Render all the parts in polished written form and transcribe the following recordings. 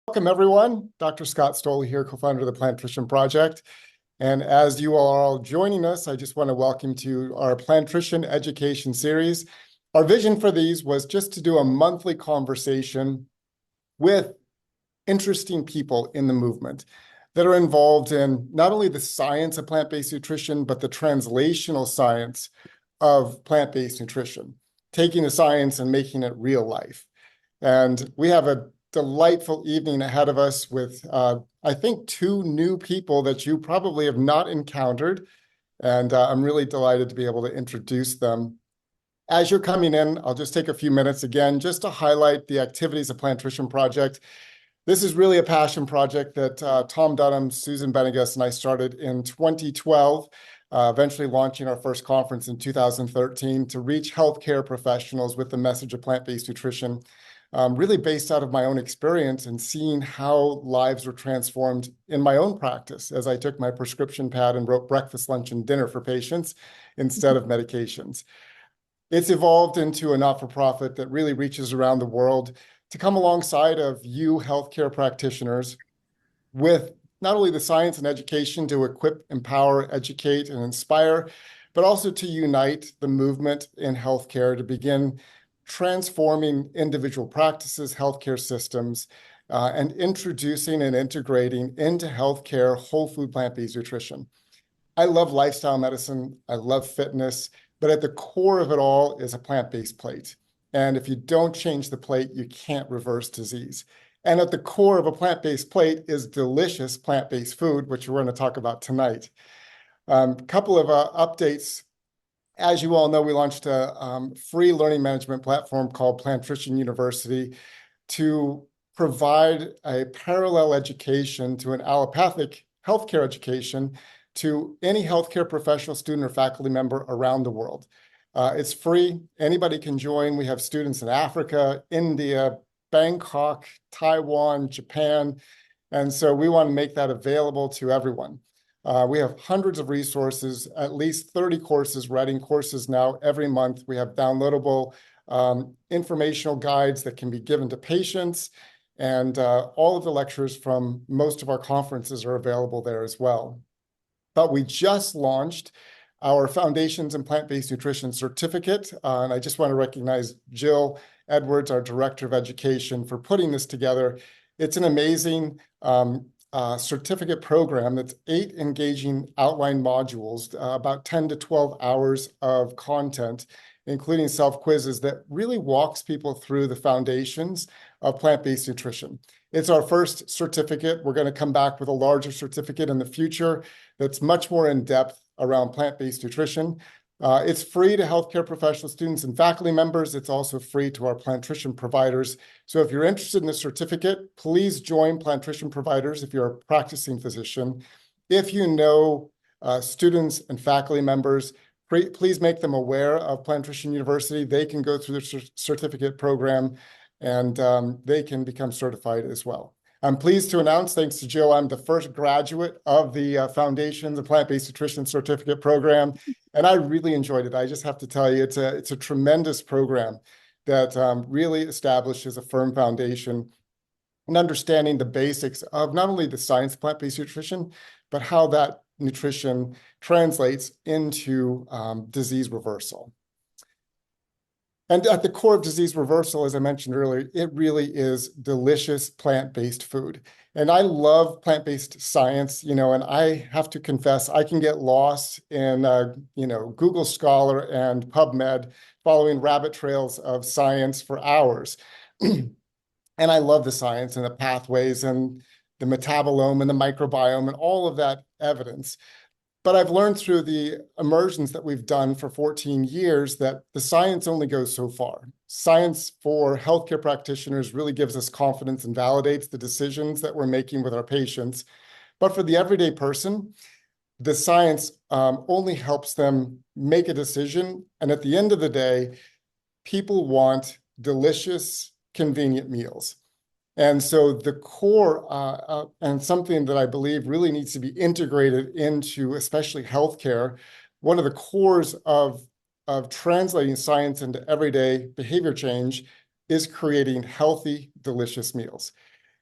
Welcome, everyone. Dr. Scott Stoll here, co-founder of the Plantrician Project. And as you are all joining us, I just want to welcome to our Plantrician Education Series. Our vision for these was just to do a monthly conversation with interesting people in the movement that are involved in not only the science of plant-based nutrition, but the translational science of plant-based nutrition, taking the science and making it real life. And we have a delightful evening ahead of us with, I think, two new people that you probably have not encountered. And I'm really delighted to be able to introduce them. As you're coming in, I'll just take a few minutes again just to highlight the activities of Plantrician Project. This is really a passion project that Tom Dunham, Susan Benegas, and I started in 2012, eventually launching our first conference in 2013 to reach healthcare professionals with the message of plant-based nutrition. Really based out of my own experience and seeing how lives were transformed in my own practice as I took my prescription pad and wrote breakfast, lunch, and dinner for patients instead of medications. It's evolved into a not-for-profit that really reaches around the world to come alongside of you healthcare practitioners with not only the science and education to equip, empower, educate, and inspire, but also to unite the movement in healthcare to begin transforming individual practices, healthcare systems, and introducing and integrating into healthcare whole food plant-based nutrition. I love lifestyle medicine. I love fitness, but at the core of it all is a plant-based plate. And if you don't change the plate, you can't reverse disease. And at the core of a plant-based plate is delicious plant-based food, which we're going to talk about tonight. A couple of updates. As you all know, we launched a free learning management platform called Plantrician University to provide a parallel education to an allopathic healthcare education to any healthcare professional, student, or faculty member around the world. It's free. Anybody can join. We have students in Africa, India, Bangkok, Taiwan, Japan. And so we want to make that available to everyone. We have hundreds of resources, at least 30 courses, writing courses now every month. We have downloadable informational guides that can be given to patients, and all of the lectures from most of our conferences are available there as well. But we just launched our Foundations in Plant-Based Nutrition certificate, and I just want to recognize Jill Edwards, our Director of Education, for putting this together. It's an amazing certificate program that's 8 engaging outline modules, about 10 to 12 hours of content, including self-quizzes that really walks people through the foundations of plant-based nutrition. It's our first certificate. We're going to come back with a larger certificate in the future that's much more in-depth around plant-based nutrition. It's free to healthcare professional students and faculty members. It's also free to our Plantrician providers. So if you're interested in the certificate, please join Plantrician providers if you're a practicing physician. If you know students and faculty members, please make them aware of Plantrician University. They can go through the certificate program and they can become certified as well. I'm pleased to announce, thanks to Jill, I'm the first graduate of the Foundations of Plant-Based Nutrition Certificate Program, and I really enjoyed it. I just have to tell you, it's a tremendous program that really establishes a firm foundation in understanding the basics of not only the science of plant-based nutrition, but how that nutrition translates into disease reversal. And at the core of disease reversal, as I mentioned earlier, it really is delicious plant-based food. And I love plant-based science, and I have to confess, I can get lost in, Google Scholar and PubMed, following rabbit trails of science for hours. And I love the science and the pathways and the metabolome and the microbiome and all of that evidence. But I've learned through the immersions that we've done for 14 years that the science only goes so far. Science for healthcare practitioners really gives us confidence and validates the decisions that we're making with our patients. But for the everyday person, the science only helps them make a decision. And at the end of the day, people want delicious, convenient meals. And so the core, and something that I believe really needs to be integrated into, especially healthcare, one of the cores of translating science into everyday behavior change is creating healthy, delicious meals.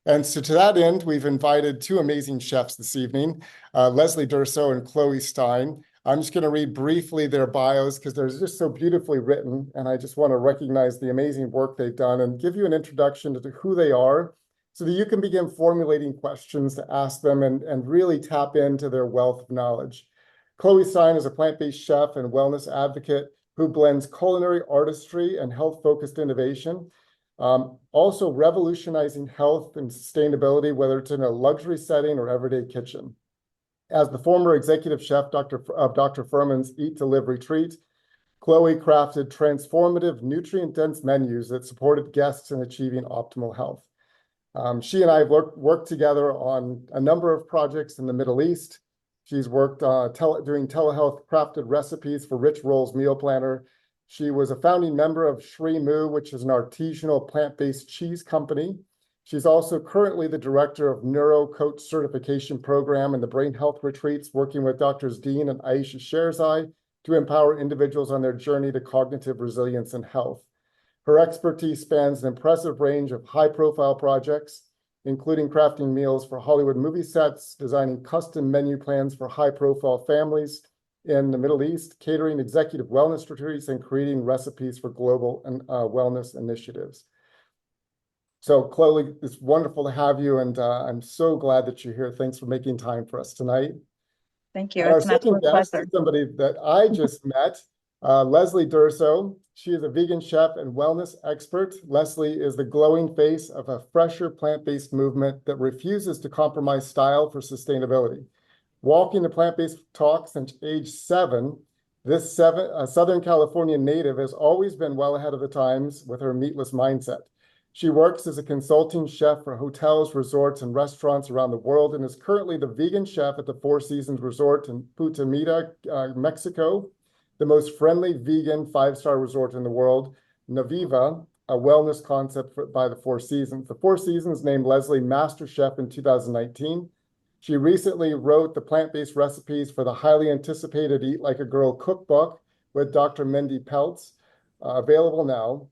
And so to that end, we've invited two amazing chefs this evening, Leslie Durso and Chloe Stein. I'm just going to read briefly their bios because they're just so beautifully written. And I just want to recognize the amazing work they've done and give you an introduction to who they are so that you can begin formulating questions to ask them and really tap into their wealth of knowledge. Chloe Stein is a plant-based chef and wellness advocate who blends culinary artistry and health-focused innovation. Also revolutionizing health and sustainability, whether it's in a luxury setting or everyday kitchen. As the former executive chef of Dr. Fuhrman's Eat to Live retreat, Chloe crafted transformative, nutrient-dense menus that supported guests in achieving optimal health. She and I have worked together on a number of projects in the Middle East. She's worked doing telehealth crafted recipes for Rich Roll's meal planner. She was a founding member of Shri Moo, which is an artisanal plant-based cheese company. She's also currently the director of NEURO Coach Certification Program and the Brain Health Retreats, working with Drs. Dean and Ayesha Sherzai to empower individuals on their journey to cognitive resilience and health. Her expertise spans an impressive range of high-profile projects, including crafting meals for Hollywood movie sets, designing custom menu plans for high-profile families in the Middle East, catering executive wellness retreats, and creating recipes for global wellness initiatives. So, Chloe, it's wonderful to have you, and I'm so glad that you're here. Thanks for making time for us tonight. Thank you. And our It's an second absolute guest pleasure. is somebody that I just met, Leslie Durso. She is a vegan chef and wellness expert. Leslie is the glowing face of a fresher plant-based movement that refuses to compromise style for sustainability. Walking the plant-based talk since age 7, this Southern California native has always been well ahead of the times with her meatless mindset. She works as a consulting chef for hotels, resorts, and restaurants around the world and is currently the vegan chef at the Four Seasons Resort in Punta Mita, Mexico, the most friendly vegan 5-star resort in the world, Naviva, a wellness concept by the Four Seasons. The Four Seasons named Leslie Master Chef in 2019. She recently wrote the plant-based recipes for the highly anticipated Eat Like a Girl cookbook with Dr. Mindy Peltz, available now.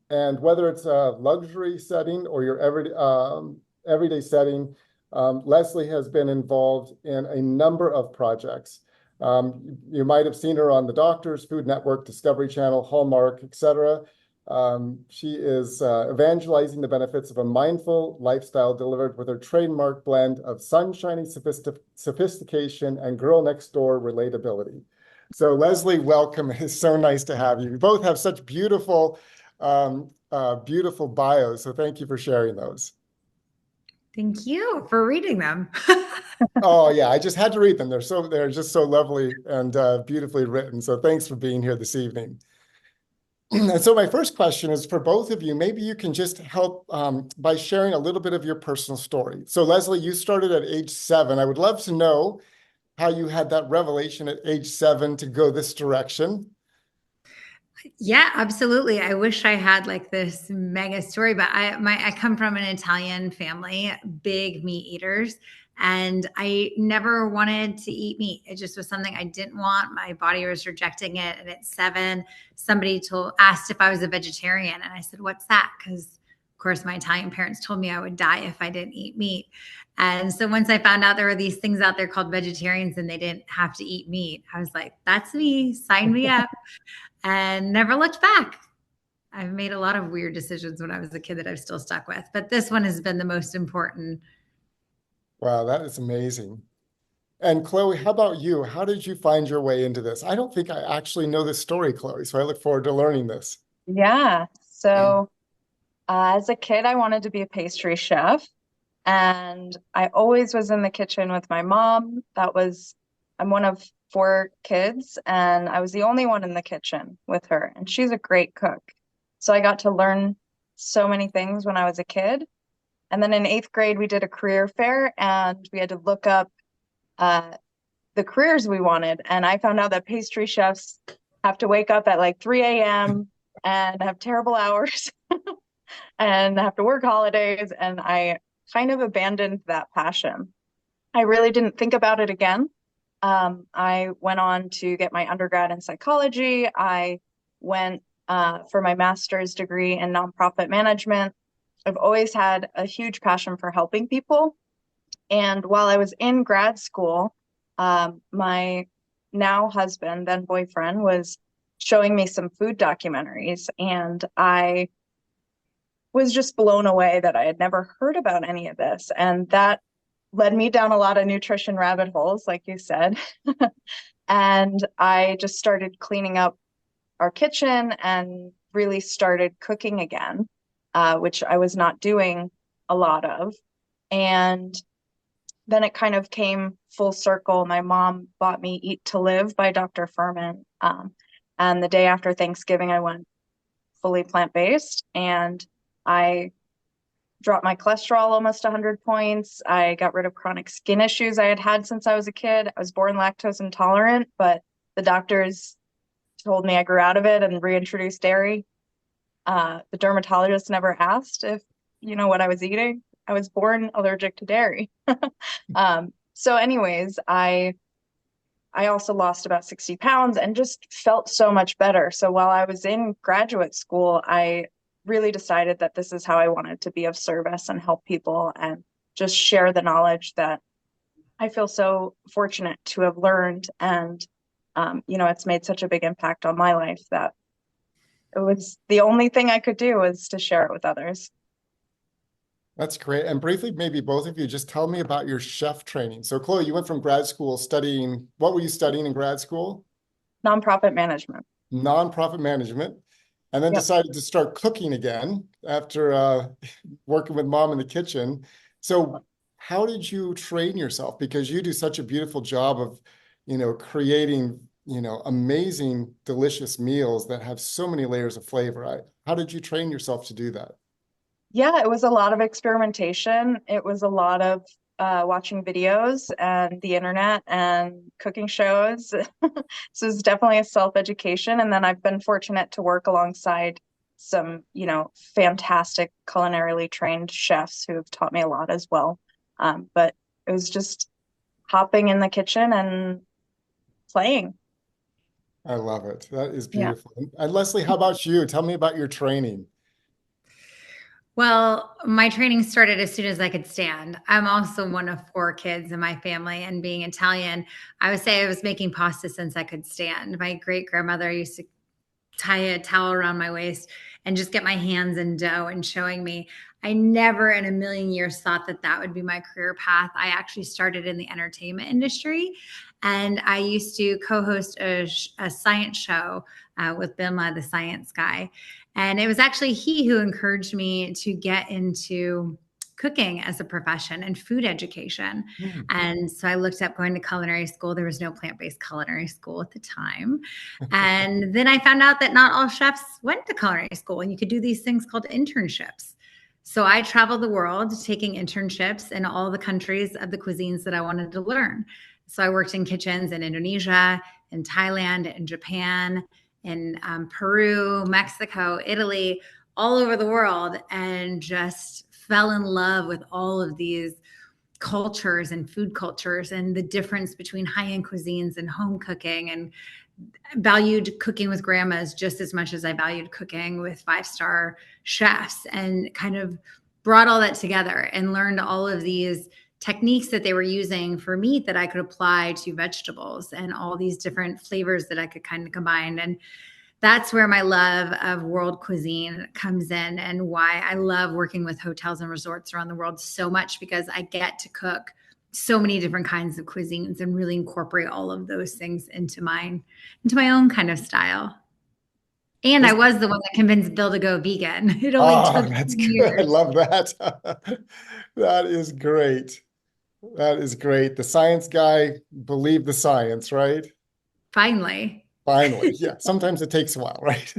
And whether it's a luxury setting or your everyday setting, Leslie has been involved in a number of projects. You might have seen her on the Doctors, Food Network, Discovery Channel, Hallmark, etc. She is evangelizing the benefits of a mindful lifestyle delivered with her trademark blend of sunshiny sophistication and girl next door relatability. So Leslie, welcome. It's so nice to have you. You both have such beautiful beautiful bios. So thank you for sharing those. Thank you for reading them. Oh yeah, I just had to read them. They're just so lovely and beautifully written. So thanks for being here this evening. And so my first question is for both of you. Maybe you can just help by sharing a little bit of your personal story. So Leslie, you started at age 7. I would love to know how you had that revelation at age 7 to go this direction. Yeah, absolutely. I wish I had like this mega story, but I come from an Italian family, big meat eaters, and I never wanted to eat meat. It just was something I didn't want. My body was rejecting it. And at 7, somebody asked if I was a vegetarian, and I said, "What's that?" Because of course my Italian parents told me I would die if I didn't eat meat. And so once I found out there were these things out there called vegetarians and they didn't have to eat meat, I was like, "That's me. Sign me up." And never looked back. I've made a lot of weird decisions when I was a kid that I've still stuck with, but this one has been the most important. Wow, that is amazing. And Chloe, how about you? How did you find your way into this? I don't think I actually know this story, Chloe, so I look forward to learning this. Yeah. So as a kid, I wanted to be a pastry chef. And I always was in the kitchen with my mom. I'm one of 4 kids, and I was the only one in the kitchen with her. And she's a great cook. So I got to learn so many things when I was a kid. And then in 8th grade, we did a career fair and we had to look up the careers we wanted. And I found out that pastry chefs have to wake up at like 3 a.m. and have terrible hours and have to work holidays. And I kind of abandoned that passion. I really didn't think about it again. I went on to get my undergrad in psychology. I went for my master's degree in nonprofit management. I've always had a huge passion for helping people. And while I was in grad school, my now husband, then boyfriend, was showing me some food documentaries, and I was just blown away that I had never heard about any of this. And that led me down a lot of nutrition rabbit holes, like you said. And I just started cleaning up our kitchen and really started cooking again, which I was not doing a lot of. And then it kind of came full circle. My mom bought me Eat to Live by Dr. Fuhrman. And the day after Thanksgiving, I went fully plant-based, and I dropped my cholesterol almost 100 points. I got rid of chronic skin issues I had had since I was a kid. I was born lactose intolerant, but the doctors told me I grew out of it and reintroduced dairy. The dermatologist never asked if, what I was eating. I was born allergic to dairy. So anyways, I also lost about 60 pounds and just felt so much better. So while I was in graduate school, I really decided that this is how I wanted to be of service and help people and just share the knowledge that I feel so fortunate to have learned. And, it's made such a big impact on my life that it was the only thing I could do was to share it with others. That's great. And briefly, maybe both of you, just tell me about your chef training. So Chloe, you went from grad school studying, what were you studying in grad school? Nonprofit management. Nonprofit management, and then Yep. decided to start cooking again after working with mom in the kitchen. So how did you train yourself? Because you do such a beautiful job of, creating, amazing, delicious meals that have so many layers of flavor. How did you train yourself to do that? Yeah, it was a lot of experimentation. It was a lot of watching videos and the internet and cooking shows. So it's definitely a self-education. And then I've been fortunate to work alongside some, fantastic culinarily trained chefs who have taught me a lot as well. But it was just hopping in the kitchen and playing. I love it. That is Yeah. beautiful. And Leslie, how about you? Tell me about your training. Well, my training started as soon as I could stand. I'm also one of four kids in my family, and being Italian, I would say I was making pasta since I could stand. My great grandmother used to tie a towel around my waist and just get my hands in dough and showing me. I never in a million years thought that that would be my career path. I actually started in the entertainment industry, and I used to co-host a science show with Bimla, the science guy. And it was actually he who encouraged me to get into cooking as a profession and food education. Hmm. And so I looked up going to culinary school. There was no plant-based culinary school at the time. And then I found out that not all chefs went to culinary school, and you could do these things called internships. So I traveled the world taking internships in all the countries of the cuisines that I wanted to learn. So I worked in kitchens in Indonesia, in Thailand, in Japan, in Peru, Mexico, Italy, all over the world, and just fell in love with all of these cultures and food cultures and the difference between high-end cuisines and home cooking, and valued cooking with grandmas just as much as I valued cooking with five-star chefs, and kind of brought all that together and learned all of these techniques that they were using for meat that I could apply to vegetables, and all these different flavors that I could kind of combine. And that's where my love of world cuisine comes in, and why I love working with hotels and resorts around the world so much, because I get to cook so many different kinds of cuisines and really incorporate all of those things into my own kind of style. And I This, was the one that convinced Bill to go vegan. It only took that's good. I years. love that. That is great. That is great. The science guy believed the science, right? Finally. Finally. Yeah. Sometimes it takes a while, right?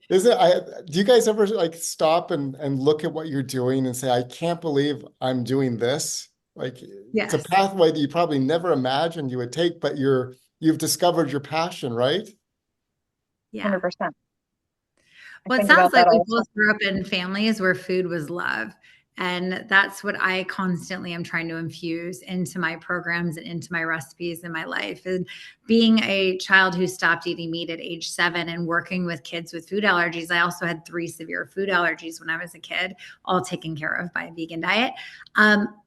Is it, do you guys ever like stop and look at what you're doing and say, I can't believe I'm doing this? Like it's a Yes. pathway that you probably never imagined you would take, but you've discovered your passion, right? Yeah. 100%. I Well, it think sounds about like that we all the both grew up in families where food was love. And that's what I constantly am trying to infuse into my programs and into my recipes in my life. And being a child who stopped eating meat at age 7 and working with kids with food allergies, I also had 3 severe food allergies when I was a kid, all taken care of by a vegan diet.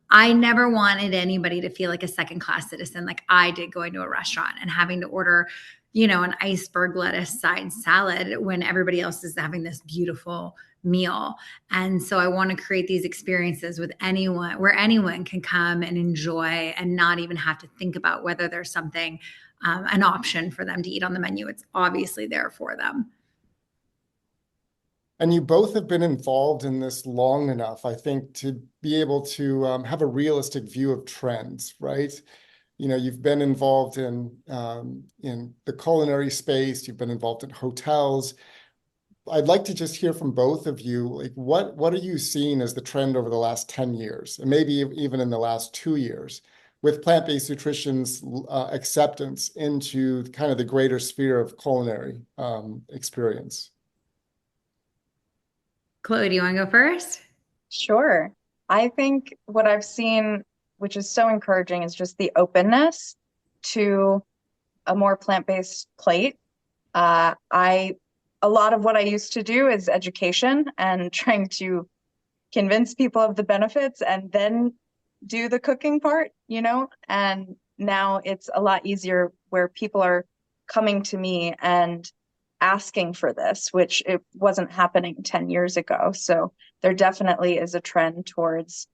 I never wanted anybody to feel like a second-class citizen like I did going to a restaurant and having to order, an iceberg lettuce side salad when everybody else is having this beautiful meal. And so I want to create these experiences with anyone, where anyone can come and enjoy and not even have to think about whether there's something, an option for them to eat on the menu. It's obviously there for them. And you both have been involved in this long enough, I think, to be able to have a realistic view of trends, right? You've been involved in the culinary space. You've been involved in hotels. I'd like to just hear from both of you, like what are you seeing as the trend over the last 10 years, and maybe even in the last 2 years, with plant-based nutrition's acceptance into kind of the greater sphere of culinary experience? Chloe, do you want to go first? Sure. I think what I've seen, which is so encouraging, is just the openness to a more plant-based plate. A lot of what I used to do is education and trying to convince people of the benefits and then do the cooking part, and now it's a lot easier where people are coming to me and asking for this, which it wasn't happening 10 years ago. So there definitely is a trend towards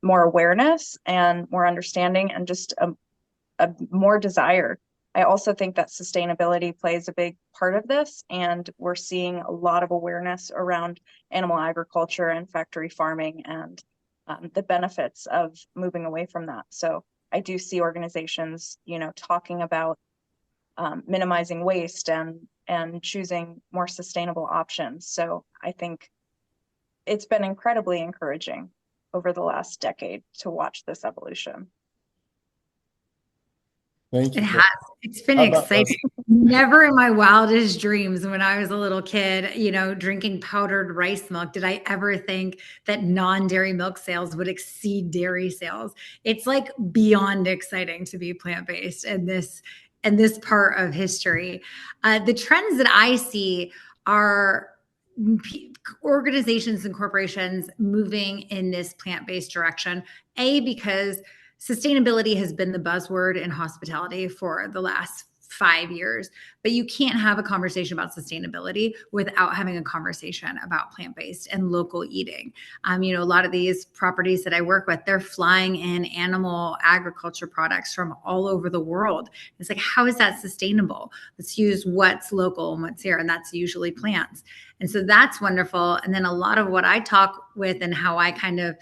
more awareness and more understanding and just a more desire. I also think that sustainability plays a big part of this, and we're seeing a lot of awareness around animal agriculture and factory farming and the benefits of moving away from that. So I do see organizations, talking about minimizing waste and choosing more sustainable options. So I think it's been incredibly encouraging over the last decade to watch this evolution. Thank you. It has. It's been How about exciting. this? Never in my wildest dreams when I was a little kid, drinking powdered rice milk, did I ever think that non-dairy milk sales would exceed dairy sales. It's like beyond exciting to be plant-based in this part of history. The trends that I see are organizations and corporations moving in this plant-based direction, because sustainability has been the buzzword in hospitality for the last 5 years, but you can't have a conversation about sustainability without having a conversation about plant-based and local eating. A lot of these properties that I work with, they're flying in animal agriculture products from all over the world. It's like, how is that sustainable? Let's use what's local and what's here, and that's usually plants. And so that's wonderful. And then a lot of what I talk with and how I kind of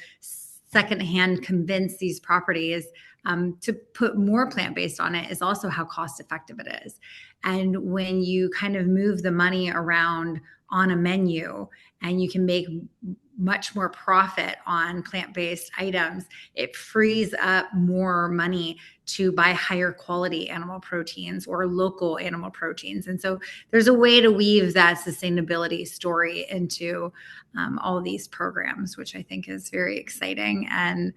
secondhand convince these properties to put more plant-based on it is also how cost effective it is. And when you kind of move the money around on a menu and you can make much more profit on plant-based items, it frees up more money to buy higher quality animal proteins or local animal proteins. And so there's a way to weave that sustainability story into all of these programs, which I think is very exciting. And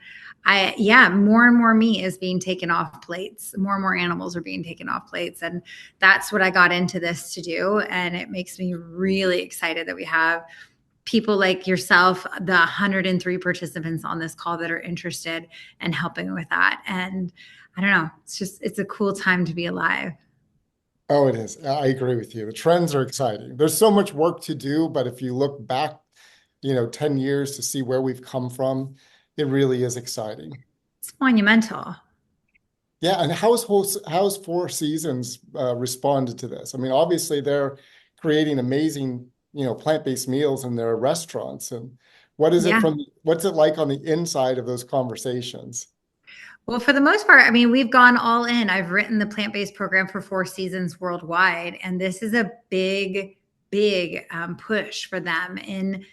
more and more meat is being taken off plates. More and more animals are being taken off plates. And that's what I got into this to do. And it makes me really excited that we have people like yourself, the 103 participants on this call that are interested in helping with that. And I don't know, it's a cool time to be alive. Oh, it is. I agree with you. The trends are exciting. There's so much work to do, but if you look back, 10 years to see where we've come from, it really is exciting. It's monumental. Yeah, and how's Four Seasons responded to this? I mean, obviously they're creating amazing, plant-based meals in their restaurants. And what's it like on the inside of those conversations? Well, for the most part, I mean, we've gone all in. I've written the plant-based program for Four Seasons worldwide, and this is a big, big push for them in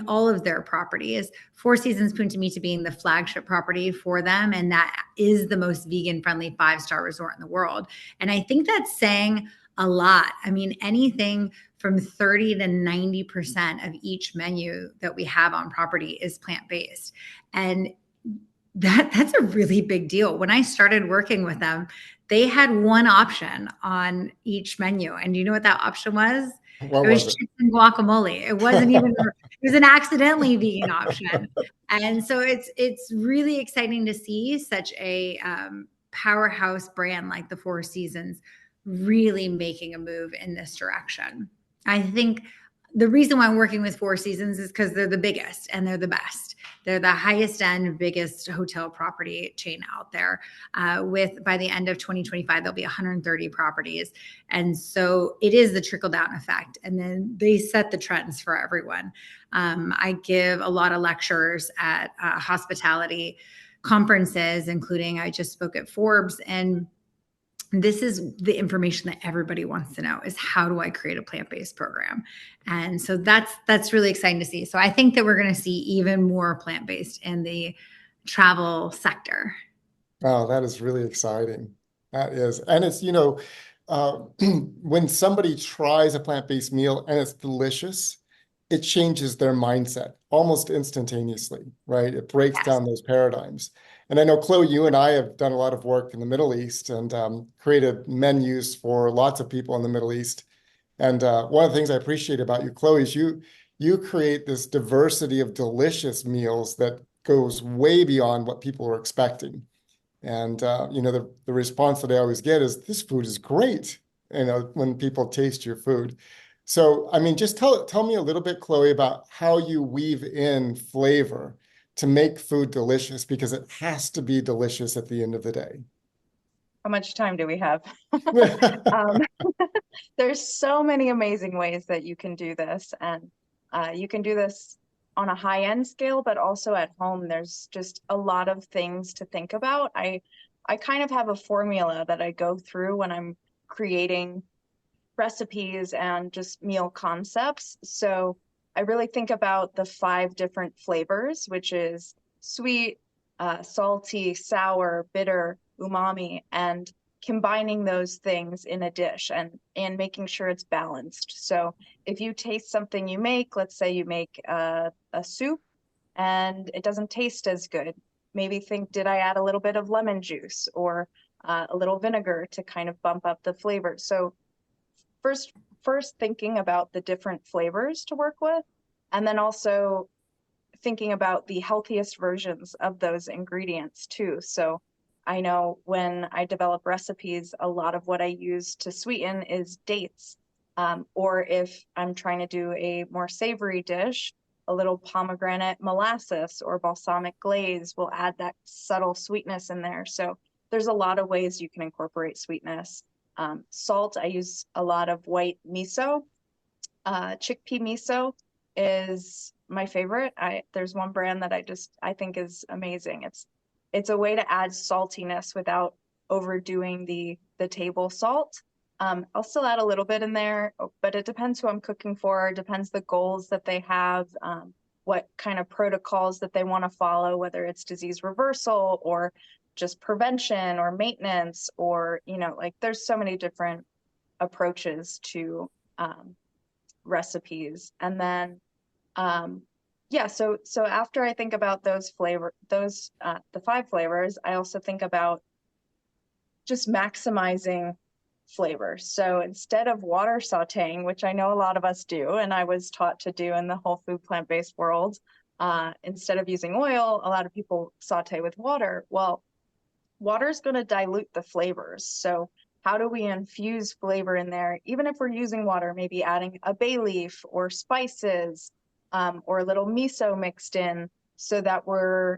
all of their properties. Four Seasons Punta Mita being the flagship property for them, and that is the most vegan-friendly 5-star resort in the world. And I think that's saying a lot. I mean, anything from 30 to 90% of each menu that we have on property is plant-based. And that's a really big deal. When I started working with them, they had one option on each menu. And you know what that option was? What It was was it? chips and guacamole. It wasn't even, it was an accidentally vegan option. And so it's really exciting to see such a powerhouse brand like the Four Seasons really making a move in this direction. I think the reason why I'm working with Four Seasons is because they're the biggest and they're the best. They're the highest end, biggest hotel property chain out there. With by the end of 2025, there'll be 130 properties. And so it is the trickle down effect. And then they set the trends for everyone. I give a lot of lectures at hospitality conferences, including I just spoke at Forbes, and this is the information that everybody wants to know is how do I create a plant-based program? And so that's really exciting to see. So I think that we're going to see even more plant-based in the travel sector. Oh, that is really exciting. That is. And it's, when somebody tries a plant-based meal and it's delicious, it changes their mindset almost instantaneously, right? It breaks Yes. down those paradigms. And I know, Chloe, you and I have done a lot of work in the Middle East and created menus for lots of people in the Middle East. And one of the things I appreciate about you, Chloe, is you create this diversity of delicious meals that goes way beyond what people were expecting. And the response that I always get is, "This food is great," when people taste your food. So, I mean, just tell me a little bit, Chloe, about how you weave in flavor to make food delicious, because it has to be delicious at the end of the day. How much time do we have? Um, there's so many amazing ways that you can do this, and you can do this on a high-end scale, but also at home. There's just a lot of things to think about. I kind of have a formula that I go through when I'm creating recipes and just meal concepts. So I really think about the 5 different flavors, which is sweet, salty, sour, bitter, umami, and combining those things in a dish and making sure it's balanced. So if you taste something you make, let's say you make a soup and it doesn't taste as good, maybe think, did I add a little bit of lemon juice or a little vinegar to kind of bump up the flavor? So first thinking about the different flavors to work with, and then also thinking about the healthiest versions of those ingredients too. So I know when I develop recipes, a lot of what I use to sweeten is dates. Or if I'm trying to do a more savory dish, a little pomegranate molasses or balsamic glaze will add that subtle sweetness in there. So there's a lot of ways you can incorporate sweetness. Salt, I use a lot of white miso. Chickpea miso is my favorite. There's one brand that I think is amazing. It's a way to add saltiness without overdoing the table salt. I'll still add a little bit in there, but it depends who I'm cooking for. It depends the goals that they have, what kind of protocols that they want to follow, whether it's disease reversal or just prevention or maintenance, or like there's so many different approaches to recipes. And then so after I think about the 5 flavors, I also think about just maximizing flavor. So instead of water sauteing, which I know a lot of us do, and I was taught to do in the whole food plant-based world, instead of using oil, a lot of people saute with water. Well, water is going to dilute the flavors. So how do we infuse flavor in there? Even if we're using water, maybe adding a bay leaf or spices, or a little miso mixed in, so that we're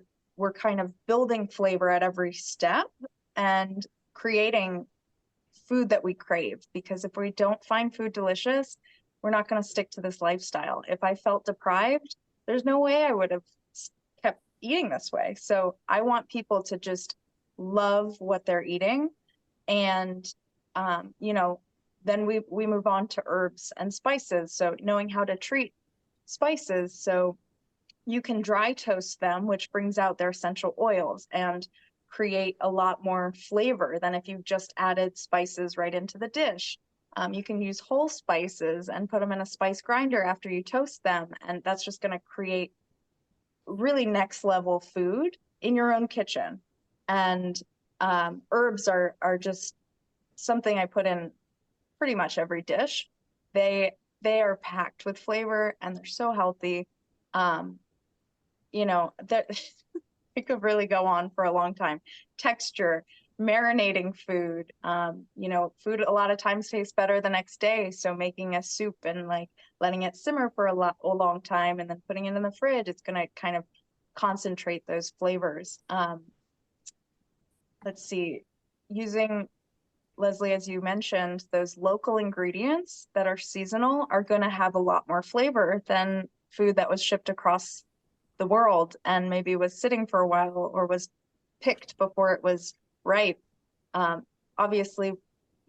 kind of building flavor at every step and creating food that we crave. Because if we don't find food delicious, we're not going to stick to this lifestyle. If I felt deprived, there's no way I would have kept eating this way. So I want people to just love what they're eating. And then we move on to herbs and spices. So knowing how to treat spices, so you can dry toast them, which brings out their essential oils and create a lot more flavor than if you just added spices right into the dish. You can use whole spices and put them in a spice grinder after you toast them. And that's just going to create really next level food in your own kitchen. And herbs are just something I put in pretty much every dish. They are packed with flavor and they're so healthy. You know, that it could really go on for a long time. Texture, marinating food. You know, food a lot of times tastes better the next day. So making a soup and like letting it simmer for a long time and then putting it in the fridge, it's going to kind of concentrate those flavors. Let's see, using Leslie, as you mentioned, those local ingredients that are seasonal are going to have a lot more flavor than food that was shipped across the world and maybe was sitting for a while or was picked before it was ripe. Obviously,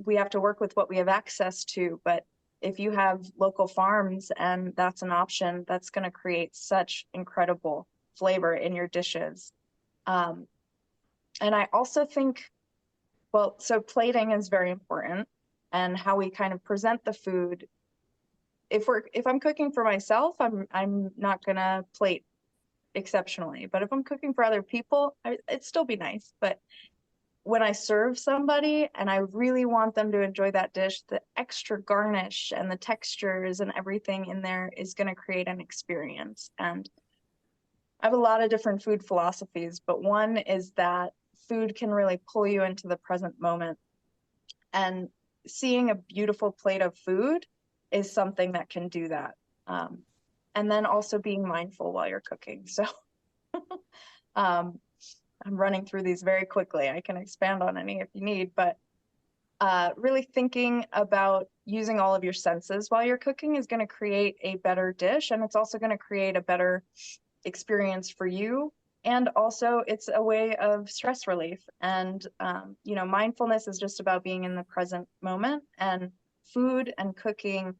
we have to work with what we have access to, but if you have local farms and that's an option, that's going to create such incredible flavor in your dishes. And I also think, well, so plating is very important and how we kind of present the food. If I'm cooking for myself, I'm not gonna plate exceptionally. But if I'm cooking for other people, it'd still be nice. But when I serve somebody and I really want them to enjoy that dish, the extra garnish and the textures and everything in there is gonna create an experience. And I have a lot of different food philosophies, but one is that food can really pull you into the present moment. And seeing a beautiful plate of food is something that can do that. And then also being mindful while you're cooking. So I'm running through these very quickly. I can expand on any if you need, but really thinking about using all of your senses while you're cooking is going to create a better dish. And it's also going to create a better experience for you. And also it's a way of stress relief. And, you know, mindfulness is just about being in the present moment, and food and cooking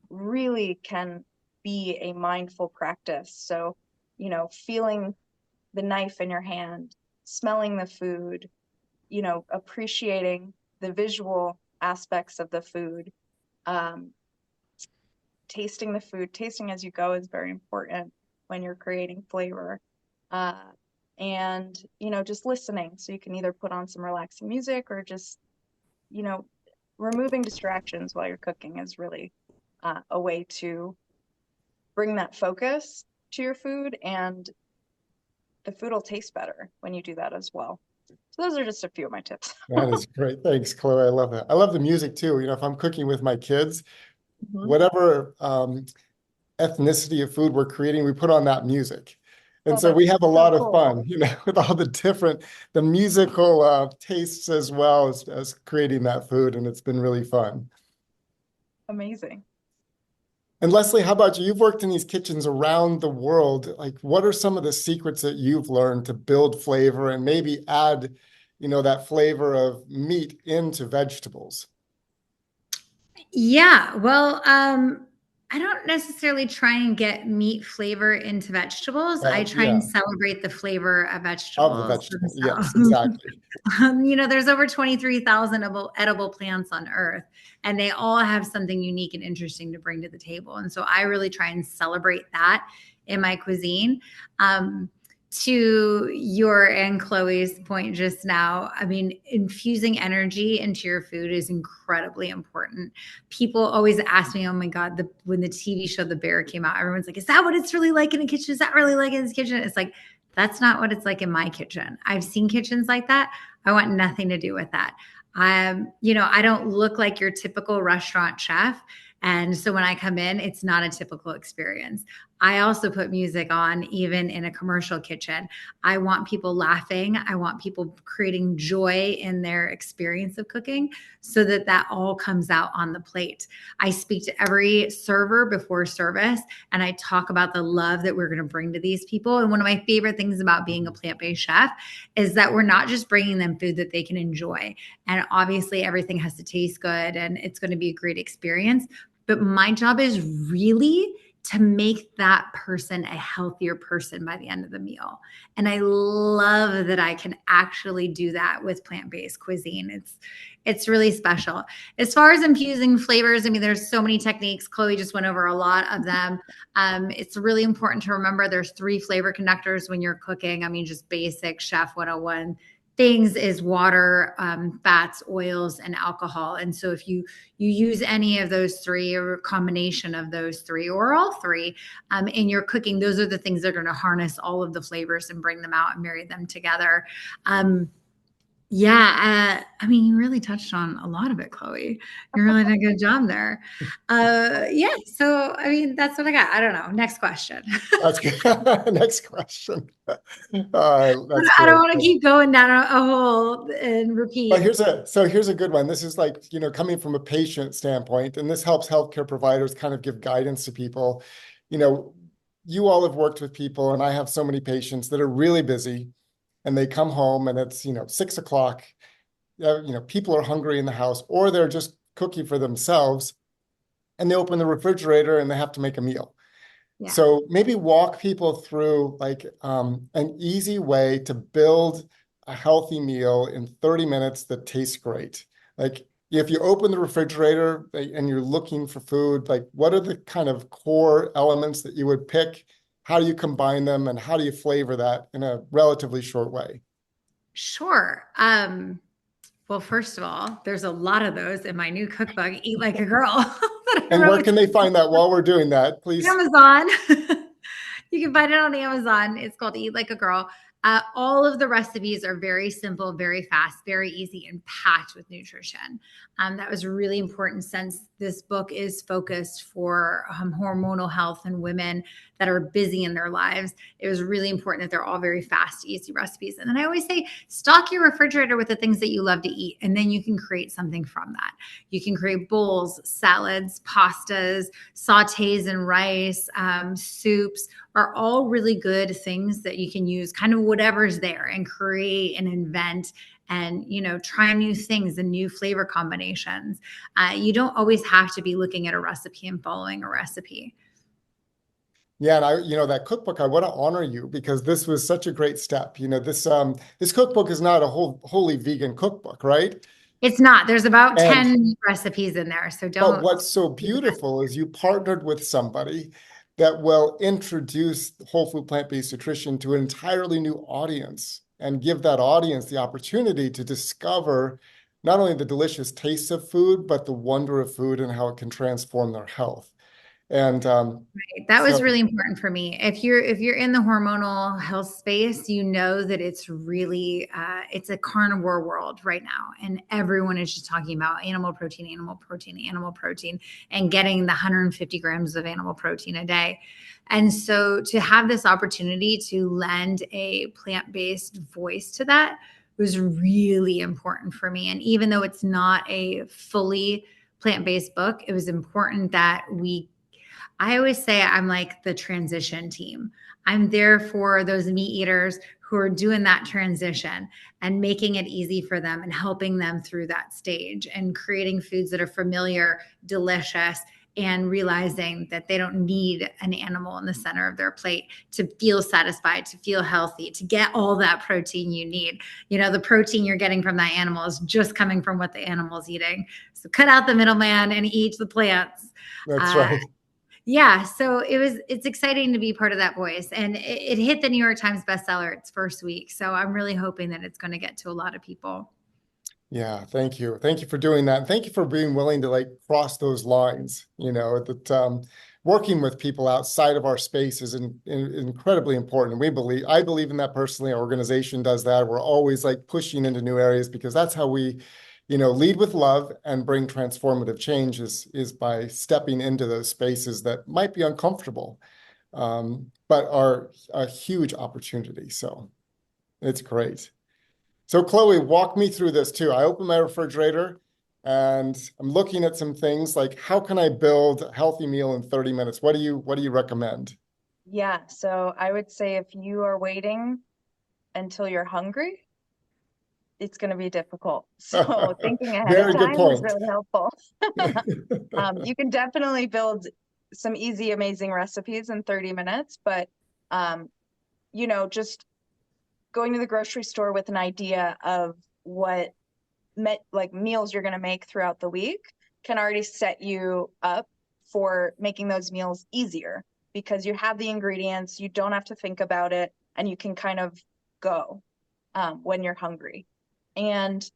really can be a mindful practice. So, you know, feeling the knife in your hand, smelling the food, you know, appreciating the visual aspects of the food, tasting the food, tasting as you go is very important when you're creating flavor. And, you know, just listening. So you can either put on some relaxing music or just, you know, removing distractions while you're cooking is really a way to bring that focus to your food, and the food will taste better when you do that as well. So those are just a few of my tips. That is great. Thanks, Chloe. I love that. I love the music too. You know, if I'm cooking with my kids, whatever ethnicity of food we're creating, we put on that music. And Oh, so we that's have a so lot of cool. fun, you know, with all the musical tastes as well as creating that food. And it's been really fun. Amazing. And Leslie, how about you? You've worked in these kitchens around the world. Like, what are some of the secrets that you've learned to build flavor and maybe add, you know, that flavor of meat into vegetables? Yeah, well, I don't necessarily try and get meat flavor into vegetables. I try Yeah, and celebrate the flavor of of the vegetables vegetable. Yes, themselves. exactly. You know, there's over 23,000 edible plants on Earth, and they all have something unique and interesting to bring to the table. And so I really try and celebrate that in my cuisine. To your and Chloe's point just now, I mean, infusing energy into your food is incredibly important. People always ask me, oh my God, when the TV show The Bear came out, everyone's like, is that what it's really like in the kitchen? Is that really like in the kitchen? It's like, that's not what it's like in my kitchen. I've seen kitchens like that. I want nothing to do with that. You know, I don't look like your typical restaurant chef. And so when I come in, it's not a typical experience. I also put music on, even in a commercial kitchen. I want people laughing. I want people creating joy in their experience of cooking so that that all comes out on the plate. I speak to every server before service and I talk about the love that we're going to bring to these people. And one of my favorite things about being a plant-based chef is that we're not just bringing them food that they can enjoy. And obviously everything has to taste good and it's going to be a great experience. But my job is really to make that person a healthier person by the end of the meal. And I love that I can actually do that with plant-based cuisine. It's really special. As far as infusing flavors, I mean, there's so many techniques. Chloe just went over a lot of them. It's really important to remember there's 3 flavor conductors when you're cooking. I mean, just basic Chef 101 things is water, fats, oils, and alcohol. And so if you use any of those 3 or a combination of those 3 or all 3 in your cooking, those are the things that are going to harness all of the flavors and bring them out and marry them together. I mean, you really touched on a lot of it, Chloe. You really did a good job there. So I mean, that's what I got. I don't know. Next question. That's good. Next question. That's I great. don't want to keep going down a hole and repeat. But here's a good one. This is like, coming from a patient standpoint, and this helps healthcare providers kind of give guidance to people. You all have worked with people, and I have so many patients that are really busy, and they come home and it's, 6 o'clock. People are hungry in the house, or they're just cooking for themselves, and they open the refrigerator and they have to make a meal. Yeah. So maybe walk people through like an easy way to build a healthy meal in 30 minutes that tastes great. Like if you open the refrigerator and you're looking for food, like what are the kind of core elements that you would pick? How do you combine them, and how do you flavor that in a relatively short way? Sure. Well, first of all, there's a lot of those in my new cookbook, Eat Like a Girl. And where can they find that while we're doing that, please? Amazon. You can find it on Amazon. It's called Eat Like a Girl. All of the recipes are very simple, very fast, very easy, and packed with nutrition. That was really important since this book is focused for hormonal health and women that are busy in their lives. It was really important that they're all very fast, easy recipes. And then I always say, stock your refrigerator with the things that you love to eat, and then you can create something from that. You can create bowls, salads, pastas, sautés and rice, soups are all really good things that you can use kind of whatever's there and create and invent and, try new things and new flavor combinations. You don't always have to be looking at a recipe and following a recipe. Yeah, and that cookbook, I want to honor you because this was such a great step. This cookbook is not a wholly vegan cookbook, right? It's not. There's about And 10 recipes in there, so but don't. what's so beautiful is you partnered with somebody that will introduce whole food plant-based nutrition to an entirely new audience and give that audience the opportunity to discover not only the delicious taste of food, but the wonder of food and how it can transform their health. And Right. That was really important for me. If you're in the hormonal health space, you know that it's really it's a carnivore world right now, and everyone is just talking about animal protein, animal protein, animal protein, and getting the 150 grams of animal protein a day. And so to have this opportunity to lend a plant-based voice to that was really important for me. And even though it's not a fully plant-based book, it was important that I always say I'm like the transition team. I'm there for those meat eaters who are doing that transition and making it easy for them and helping them through that stage and creating foods that are familiar, delicious, and realizing that they don't need an animal in the center of their plate to feel satisfied, to feel healthy, to get all that protein you need. The protein you're getting from that animal is just coming from what the animal's eating. So cut out the middleman and eat the plants. that's right. Yeah, so it's exciting to be part of that voice, and it hit the New York Times bestseller its first week. So I'm really hoping that it's going to get to a lot of people. Yeah, thank you. Thank you for doing that. And thank you for being willing to like cross those lines, that working with people outside of our space is incredibly important. I believe in that personally. Our organization does that. We're always like pushing into new areas because that's how we lead with love and bring transformative change is by stepping into those spaces that might be uncomfortable, but are a huge opportunity. So it's great. So Chloe, walk me through this too. I open my refrigerator and I'm looking at some things like how can I build a healthy meal in 30 minutes? What do you recommend? Yeah, so I would say if you are waiting until you're hungry, it's going to be difficult. So thinking ahead of Very good time is point. really helpful. You can definitely build some easy, amazing recipes in 30 minutes, but you know, just going to the grocery store with an idea of what like meals you're going to make throughout the week can already set you up for making those meals easier because you have the ingredients, you don't have to think about it, and you can kind of go when you're hungry. And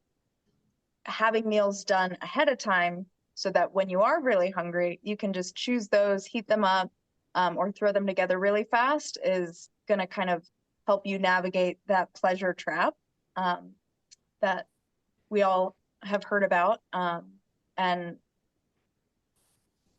having meals done ahead of time so that when you are really hungry, you can just choose those, heat them up, or throw them together really fast is going to kind of help you navigate that pleasure trap that we all have heard about. And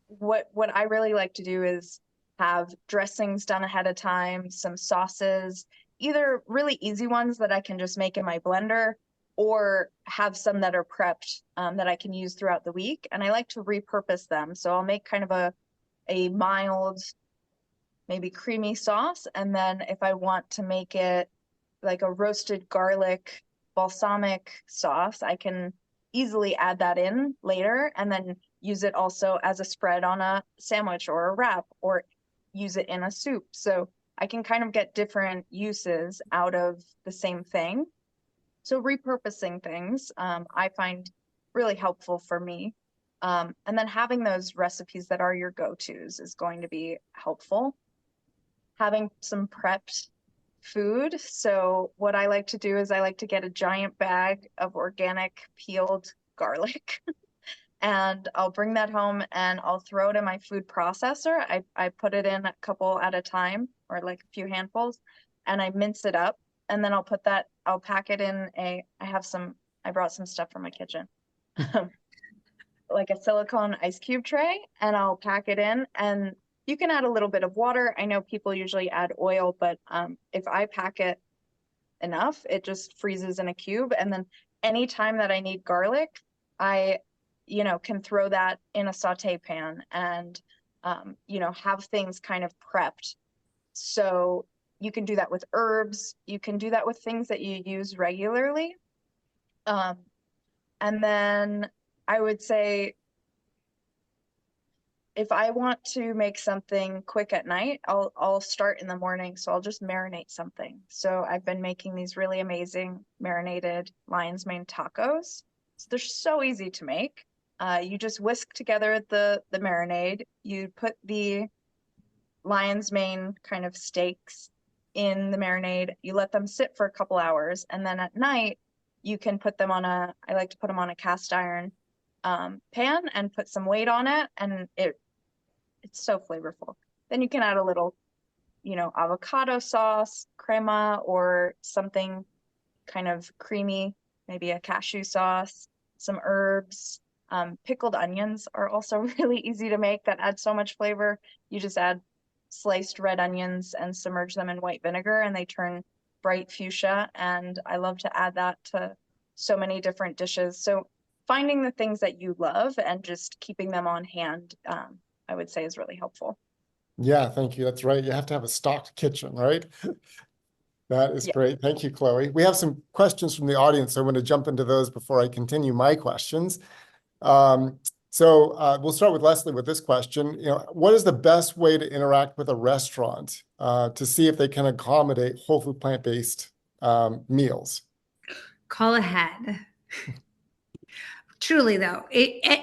what I really like to do is have dressings done ahead of time, some sauces, either really easy ones that I can just make in my blender, or have some that are prepped that I can use throughout the week. And I like to repurpose them. So I'll make kind of a mild, maybe creamy sauce. And then if I want to make it like a roasted garlic balsamic sauce, I can easily add that in later and then use it also as a spread on a sandwich or a wrap, or use it in a soup. So I can kind of get different uses out of the same thing. So repurposing things, I find really helpful for me. And then having those recipes that are your go-tos is going to be helpful. Having some prepped food. So what I like to do is I like to get a giant bag of organic peeled garlic and I'll bring that home and I'll throw it in my food processor. I put it in a couple at a time, or like a few handfuls, and I mince it up. And then I'll pack it in I brought some stuff from my kitchen, like a silicone ice cube tray, and I'll pack it in. And you can add a little bit of water. I know people usually add oil, but if I pack it enough, it just freezes in a cube. And then anytime that I need garlic, I, can throw that in a saute pan and, have things kind of prepped. So you can do that with herbs. You can do that with things that you use regularly. And then I would say, if I want to make something quick at night, I'll start in the morning. So I'll just marinate something. So I've been making these really amazing marinated lion's mane tacos. So they're so easy to make. You just whisk together the marinade. You put the lion's mane kind of steaks in the marinade. You let them sit for a couple hours, and then at night you can put them I like to put them on a cast iron pan and put some weight on it, and it's so flavorful. Then you can add a little, avocado sauce, crema, or something kind of creamy, maybe a cashew sauce, some herbs. Pickled onions are also really easy to make that add so much flavor. You just add sliced red onions and submerge them in white vinegar, and they turn bright fuchsia. And I love to add that to so many different dishes. So finding the things that you love and just keeping them on hand, I would say is really helpful. Yeah, thank you. That's right. You have to have a stocked kitchen, right? That is great. Thank you, Chloe. We have some questions from the audience. So I'm going to jump into those before I continue my questions. So we'll start with Leslie with this question. What is the best way to interact with a restaurant to see if they can accommodate whole food plant-based meals? Call ahead. Truly, though,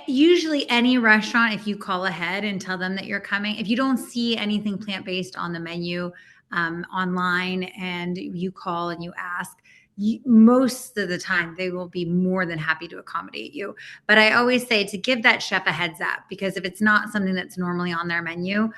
usually any restaurant, if you call ahead and tell them that you're coming, if you don't see anything plant-based on the menu online and you call and you ask, most of the time they will be more than happy to accommodate you. But I always say to give that chef a heads up, because if it's not something that's normally on their menu,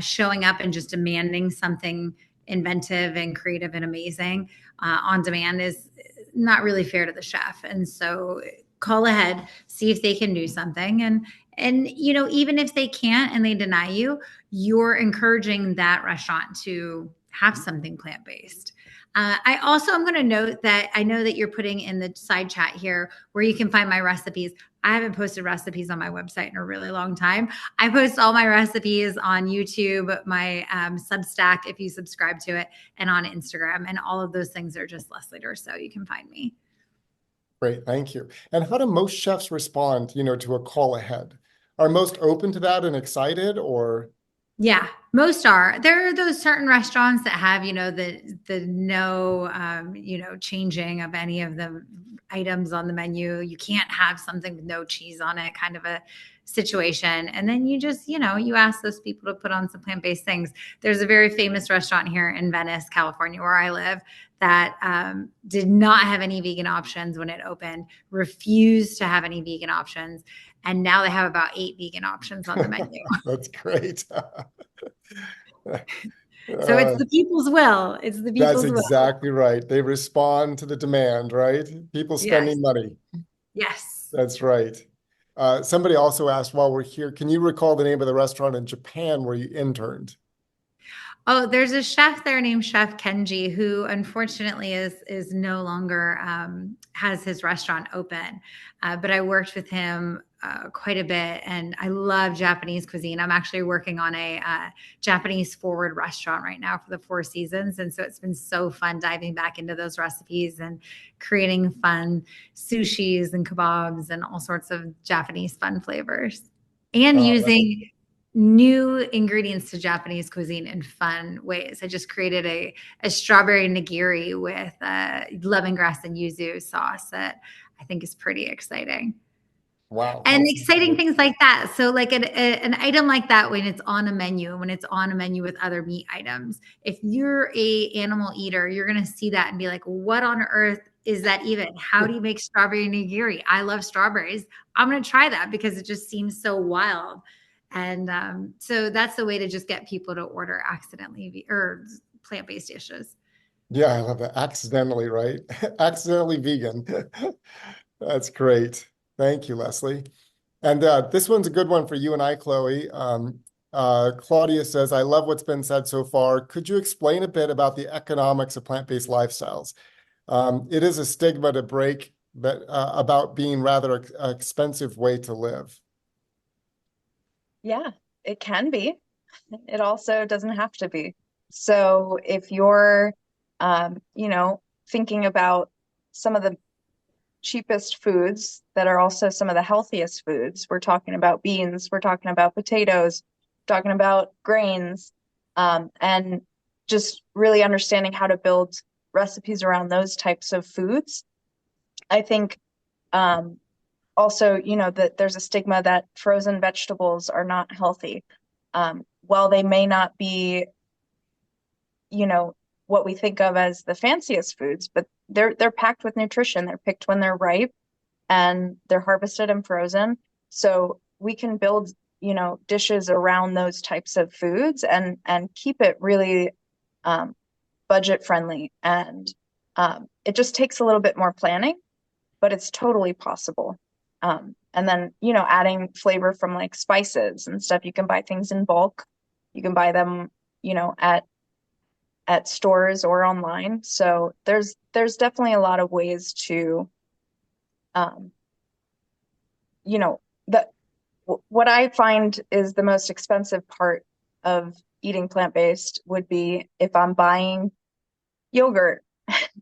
showing up and just demanding something inventive and creative and amazing on demand is not really fair to the chef. And so call ahead, see if they can do something. And even if they can't and they deny you, you're encouraging that restaurant to have something plant-based. I also am going to note that I know that you're putting in the side chat here where you can find my recipes. I haven't posted recipes on my website in a really long time. I post all my recipes on YouTube, my Substack, if you subscribe to it, and on Instagram. And all of those things are just Leslie Durso. You can find me. Great, thank you. And how do most chefs respond, to a call ahead? Are most open to that and excited, or? Yeah, most are. There are those certain restaurants that have, the no, changing of any of the items on the menu. You can't have something with no cheese on it, kind of a situation. And then you just, you ask those people to put on some plant-based things. There's a very famous restaurant here in Venice, California, where I live, that did not have any vegan options when it opened, refused to have any vegan options. And now they have about 8 vegan options on the menu. That's great. So it's Uh, the people's will. It's the that's people's will. exactly right. They respond to the demand, right? People Yes. spending money. Yes. That's right. Somebody also asked while we're here, can you recall the name of the restaurant in Japan where you interned? Oh, there's a chef there named Chef Kenji who unfortunately is no longer has his restaurant open. But I worked with him quite a bit, and I love Japanese cuisine. I'm actually working on a Japanese forward restaurant right now for the Four Seasons, and so it's been so fun diving back into those recipes and creating fun sushis and kebabs and all sorts of Japanese fun flavors, and That's using new ingredients to Japanese cuisine in fun ways. I just created a strawberry nigiri with lemongrass and yuzu sauce that I think is pretty exciting. wow. And That's exciting things like that. So, like an item like that, when it's on a menu, when it's on a menu with other meat items, if you're a animal eater, you're going to see that and be like, "What on earth is that even? How do you make strawberry nigiri? I love strawberries. I'm going to try that because it just seems so wild." And so that's the way to just get people to order accidentally or plant-based dishes. Yeah, I love that. Accidentally, right? Accidentally vegan. That's great. Thank you, Leslie. And this one's a good one for you and I, Chloe. Claudia says, I love what's been said so far. Could you explain a bit about the economics of plant-based lifestyles? It is a stigma to break that about being rather expensive way to live. Yeah, it can be. It also doesn't have to be. So if you're, thinking about some of the cheapest foods that are also some of the healthiest foods, we're talking about beans, we're talking about potatoes, talking about grains, and just really understanding how to build recipes around those types of foods. I think also, that there's a stigma that frozen vegetables are not healthy. While they may not be, what we think of as the fanciest foods, but they're packed with nutrition. They're picked when they're ripe and they're harvested and frozen. So we can build, dishes around those types of foods and keep it really budget friendly. And it just takes a little bit more planning, but it's totally possible. And then, adding flavor from like spices and stuff. You can buy things in bulk. You can buy them, at stores or online. So there's definitely a lot of ways to, um, you know, that what I find is the most expensive part of eating plant-based would be if I'm buying yogurt,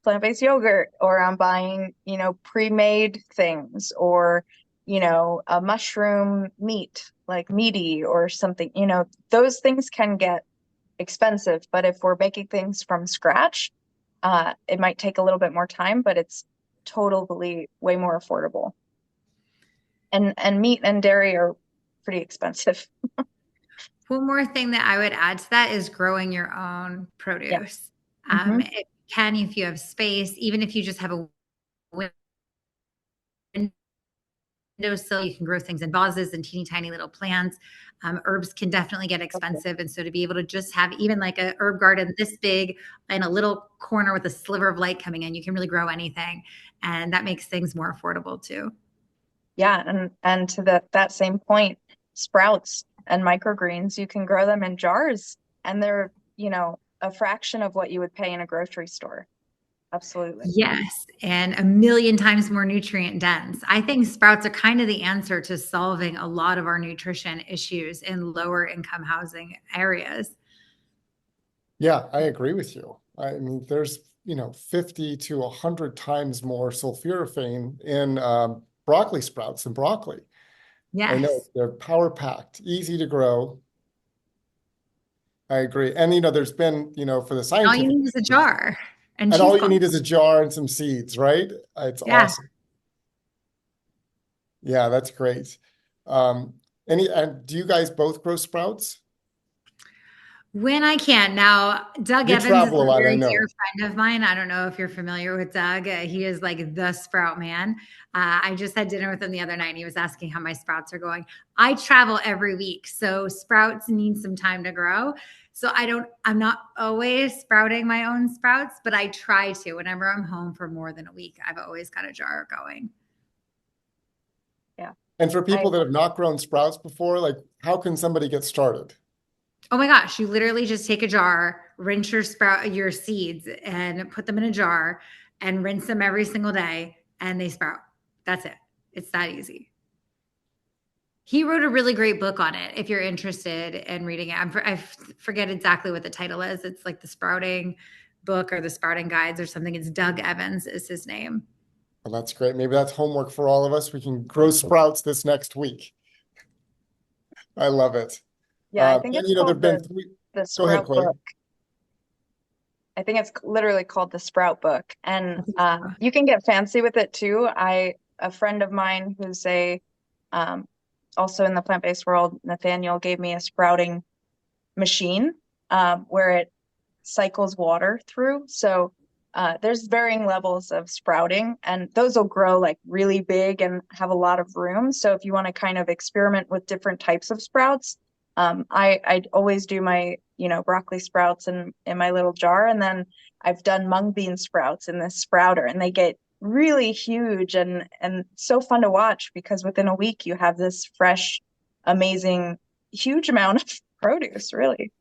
plant-based yogurt, or I'm buying, pre-made things, or, a mushroom meat, like meaty or something, those things can get expensive. But if we're making things from scratch, it might take a little bit more time, but it's totally way more affordable. And meat and dairy are pretty expensive. One more thing that I would add to that is growing your own Yeah. produce. Hmm. If you have space, even if you just have a windowsill, you can grow things in vases and teeny tiny little plants. Herbs can definitely get Okay. expensive. And so to be able to just have even like a herb garden this big in a little corner with a sliver of light coming in, you can really grow anything. And that makes things more affordable too. Yeah, and to that same point, sprouts and microgreens, you can grow them in jars and they're, a fraction of what you would pay in a grocery store. Absolutely. Yes, and a million times more nutrient dense. I think sprouts are kind of the answer to solving a lot of our nutrition issues in lower income housing areas. Yeah, I agree with you. I mean, there's, 50 to 100 times more sulforaphane in broccoli sprouts than broccoli. I know Yes. they're power packed, easy to grow. I agree. And there's been, for the All you scientific need is a reasons, jar and and all you cheesecloth. need is a jar and some seeds, right? It's Yeah. awesome. Yeah, that's great. Um, and do you guys both grow sprouts? When I can. Now, Doug You Evans is travel a a lot, I very dear know. friend of mine. I don't know if you're familiar with Doug. He is like the sprout man. I just had dinner with him the other night and he was asking how my sprouts are going. I travel every week, so sprouts need some time to grow. So I'm not always sprouting my own sprouts, but I try to. Whenever I'm home for more than a week, I've always got a jar going. Yeah. And for I people that have not grown sprouts before, like how can somebody get started? Oh my gosh, you literally just take a jar, rinse your seeds and put them in a jar and rinse them every single day and they sprout. That's it. It's that easy. He wrote a really great book on it if you're interested in reading it. I forget exactly what the title is. It's like the sprouting book or the sprouting guides or something. It's Doug Evans is his name. Well, that's great. Maybe that's homework for all of us. We can grow sprouts this next week. I love it. Yeah, I think And it's there've called been three. the Go ahead, Sprout Chloe. Book. I think it's literally called the Sprout Book, and I think so. you can get fancy with it too. A friend of mine who's a um, also in the plant-based world, Nathaniel, gave me a sprouting machine where it cycles water through. So there's varying levels of sprouting, and those will grow like really big and have a lot of room. So if you want to kind of experiment with different types of sprouts, I always do my broccoli sprouts in my little jar, and then I've done mung bean sprouts in this sprouter, and they get really huge and so fun to watch because within a week you have this fresh, amazing, huge amount of produce, really.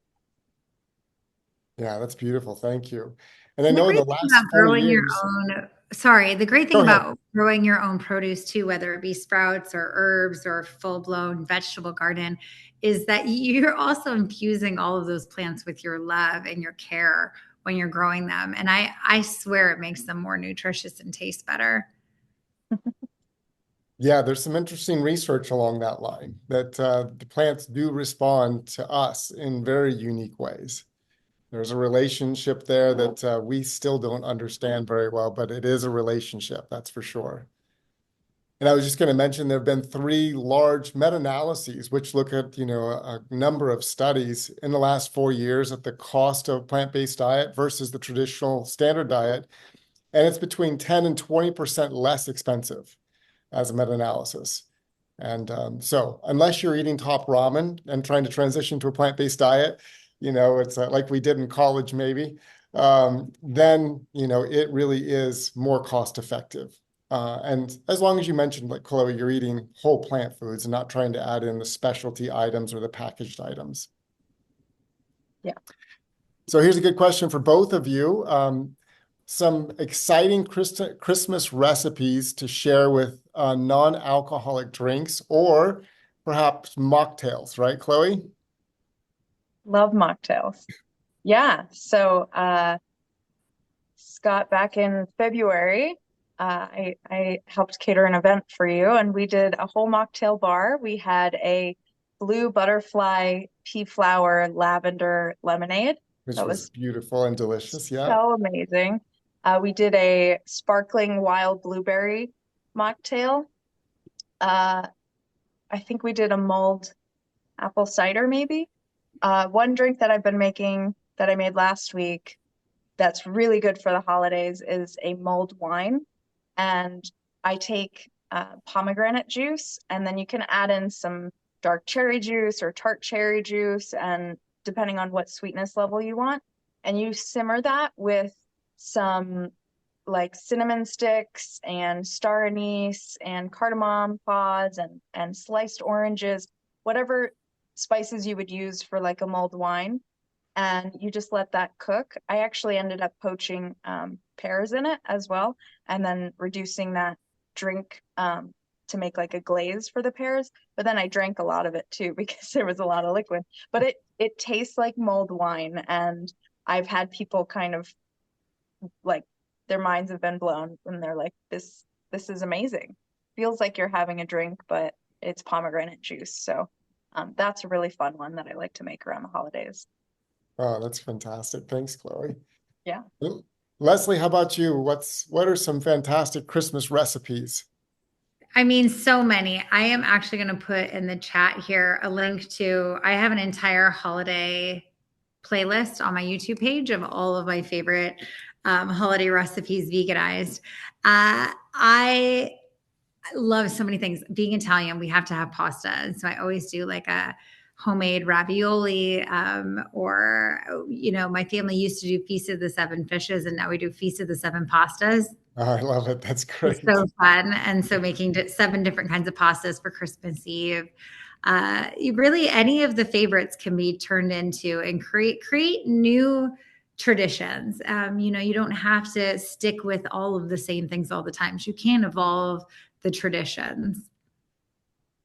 Yeah, that's beautiful. Thank you. And I And the know in great the thing last about 4 growing your years, own, sorry, the great thing go ahead. about growing your own produce too, whether it be sprouts or herbs or full blown vegetable garden, is that you're also infusing all of those plants with your love and your care when you're growing them. And I swear it makes them more nutritious and taste better. Yeah, there's some interesting research along that line that the plants do respond to us in very unique ways. There's a relationship there that we still don't understand very well, but it is a relationship, that's for sure. And I was just going to mention there have been three large meta-analyses which look at, a number of studies in the last 4 years at the cost of plant-based diet versus the traditional standard diet. And it's between 10 and 20% less expensive as a meta-analysis. And so unless you're eating top ramen and trying to transition to a plant-based diet, it's like we did in college maybe, then, it really is more cost effective. And as long as you mentioned, like Chloe, you're eating whole plant foods and not trying to add in the specialty items or the packaged items. Yeah. So here's a good question for both of you. Some exciting Christmas recipes to share with non-alcoholic drinks or perhaps mocktails, right, Chloe? Love mocktails. Yeah. So, Scott, back in February, I helped cater an event for you, and we did a whole mocktail bar. We had a blue butterfly pea flower lavender lemonade. Which That was was beautiful and delicious. Yeah. so amazing. We did a sparkling wild blueberry mocktail. Uh, I think we did a mulled apple cider, maybe. One drink that I've been making that I made last week that's really good for the holidays is a mulled wine. And I take pomegranate juice, and then you can add in some dark cherry juice or tart cherry juice, and depending on what sweetness level you want. And you simmer that with some like cinnamon sticks and star anise and cardamom pods and sliced oranges, whatever spices you would use for like a mulled wine, and you just let that cook. I actually ended up poaching pears in it as well, and then reducing that drink to make like a glaze for the pears. But then I drank a lot of it too because there was a lot of liquid. But it tastes like mulled wine, and I've had people kind of like their minds have been blown, and they're like, "This is amazing. Feels like you're having a drink, but it's pomegranate juice." So that's a really fun one that I like to make around the holidays. Oh, that's fantastic. Thanks, Chloe. Yeah. Leslie, how about you? What are some fantastic Christmas recipes? I mean, so many. I am actually going to put in the chat here a link to, I have an entire holiday playlist on my YouTube page of all of my favorite holiday recipes veganized. I love so many things. Being Italian, we have to have pasta. And so I always do like a homemade ravioli, or, my family used to do Feast of the Seven Fishes, and now we do Feast of the Seven Pastas. Oh, I love it. That's It's great. so fun. And so making seven different kinds of pastas for Christmas Eve. Really, any of the favorites can be turned into and create new traditions. You don't have to stick with all of the same things all the time. So you can evolve the traditions.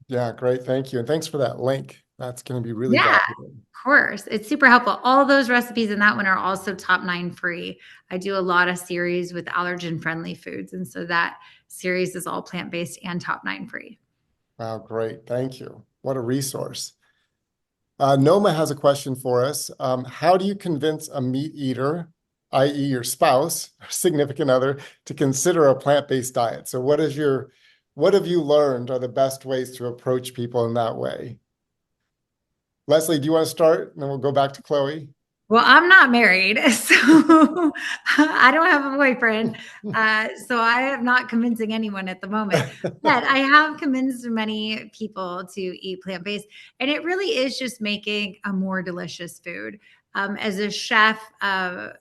Yeah, great. Thank you. And thanks for that link. That's going to be really Yeah, valuable. of course. It's super helpful. All those recipes in that one are also top 9 free. I do a lot of series with allergen friendly foods. And so that series is all plant based and top 9 free. Wow, great. Thank you. What a resource. Noma has a question for us. How do you convince a meat eater, i.e. your spouse or significant other, to consider a plant-based diet? So what have you learned are the best ways to approach people in that way? Leslie, do you want to start? And then we'll go back to Chloe. Well, I'm not married, so I don't have a boyfriend. So I am not convincing anyone at the moment. But I have convinced many people to eat plant-based. And it really is just making a more delicious food. As a chef, at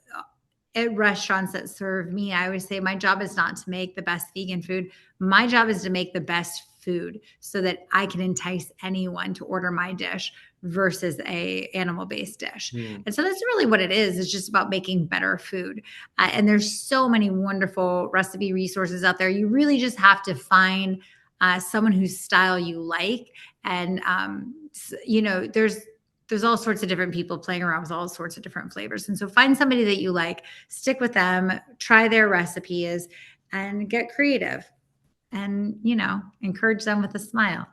restaurants that serve me, I always say my job is not to make the best vegan food. My job is to make the best food so that I can entice anyone to order my dish versus a animal-based dish. And so that's really what it is. It's just about making better food. And there's so many wonderful recipe resources out there. You really just have to find someone whose style you like. And, there's all sorts of different people playing around with all sorts of different flavors. And so find somebody that you like, stick with them, try their recipes, and get creative and, encourage them with a smile.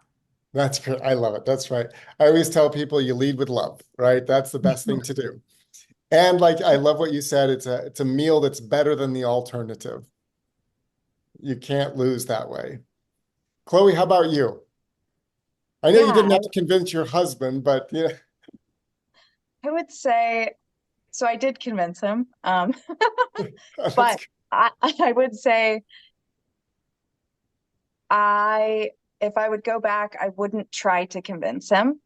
That's good. I love it. That's right. I always tell people you lead with love, right? That's the best thing to do. And like, I love what you said. It's a meal that's better than the alternative. You can't lose that way. Chloe, how about you? I know you didn't Yeah, have to convince your husband, but I would say, so I did convince him. that's But I would say if I would go back, I wouldn't try to convince him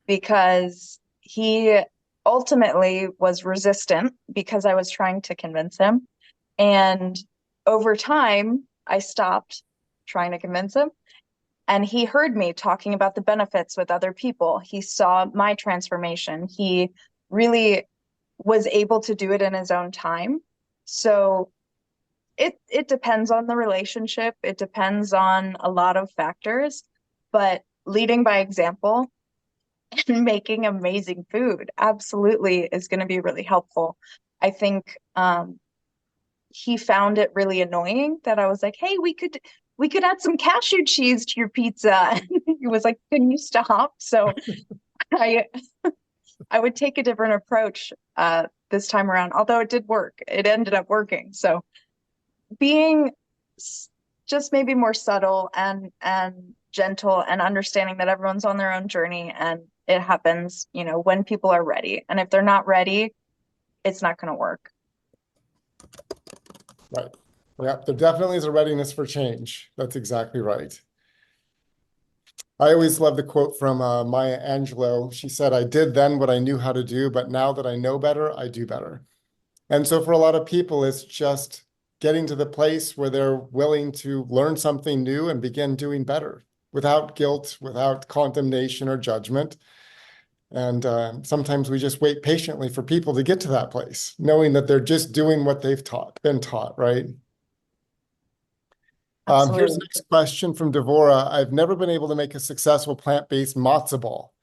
because he ultimately was resistant because I was trying to convince him. And over time, I stopped trying to convince him. And he heard me talking about the benefits with other people. He saw my transformation. He really was able to do it in his own time. So it depends on the relationship. It depends on a lot of factors, but leading by example and making amazing food absolutely is going to be really helpful. I think he found it really annoying that I was like, "Hey, we could add some cashew cheese to your pizza." He was like, "Can you stop?" So I I would take a different approach this time around, although it did work. It ended up working. So being just maybe more subtle and gentle and understanding that everyone's on their own journey and it happens, when people are ready. And if they're not ready, it's not going to work. right. Yeah, there definitely is a readiness for change. That's exactly right. I always love the quote from Maya Angelou. She said, "I did then what I knew how to do, but now that I know better, I do better." And so for a lot of people, it's just getting to the place where they're willing to learn something new and begin doing better without guilt, without condemnation or judgment. And sometimes we just wait patiently for people to get to that place, knowing that they're just doing what they've been taught, right? Here's the Absolutely. next question from Devora. I've never been able to make a successful plant-based matzo ball.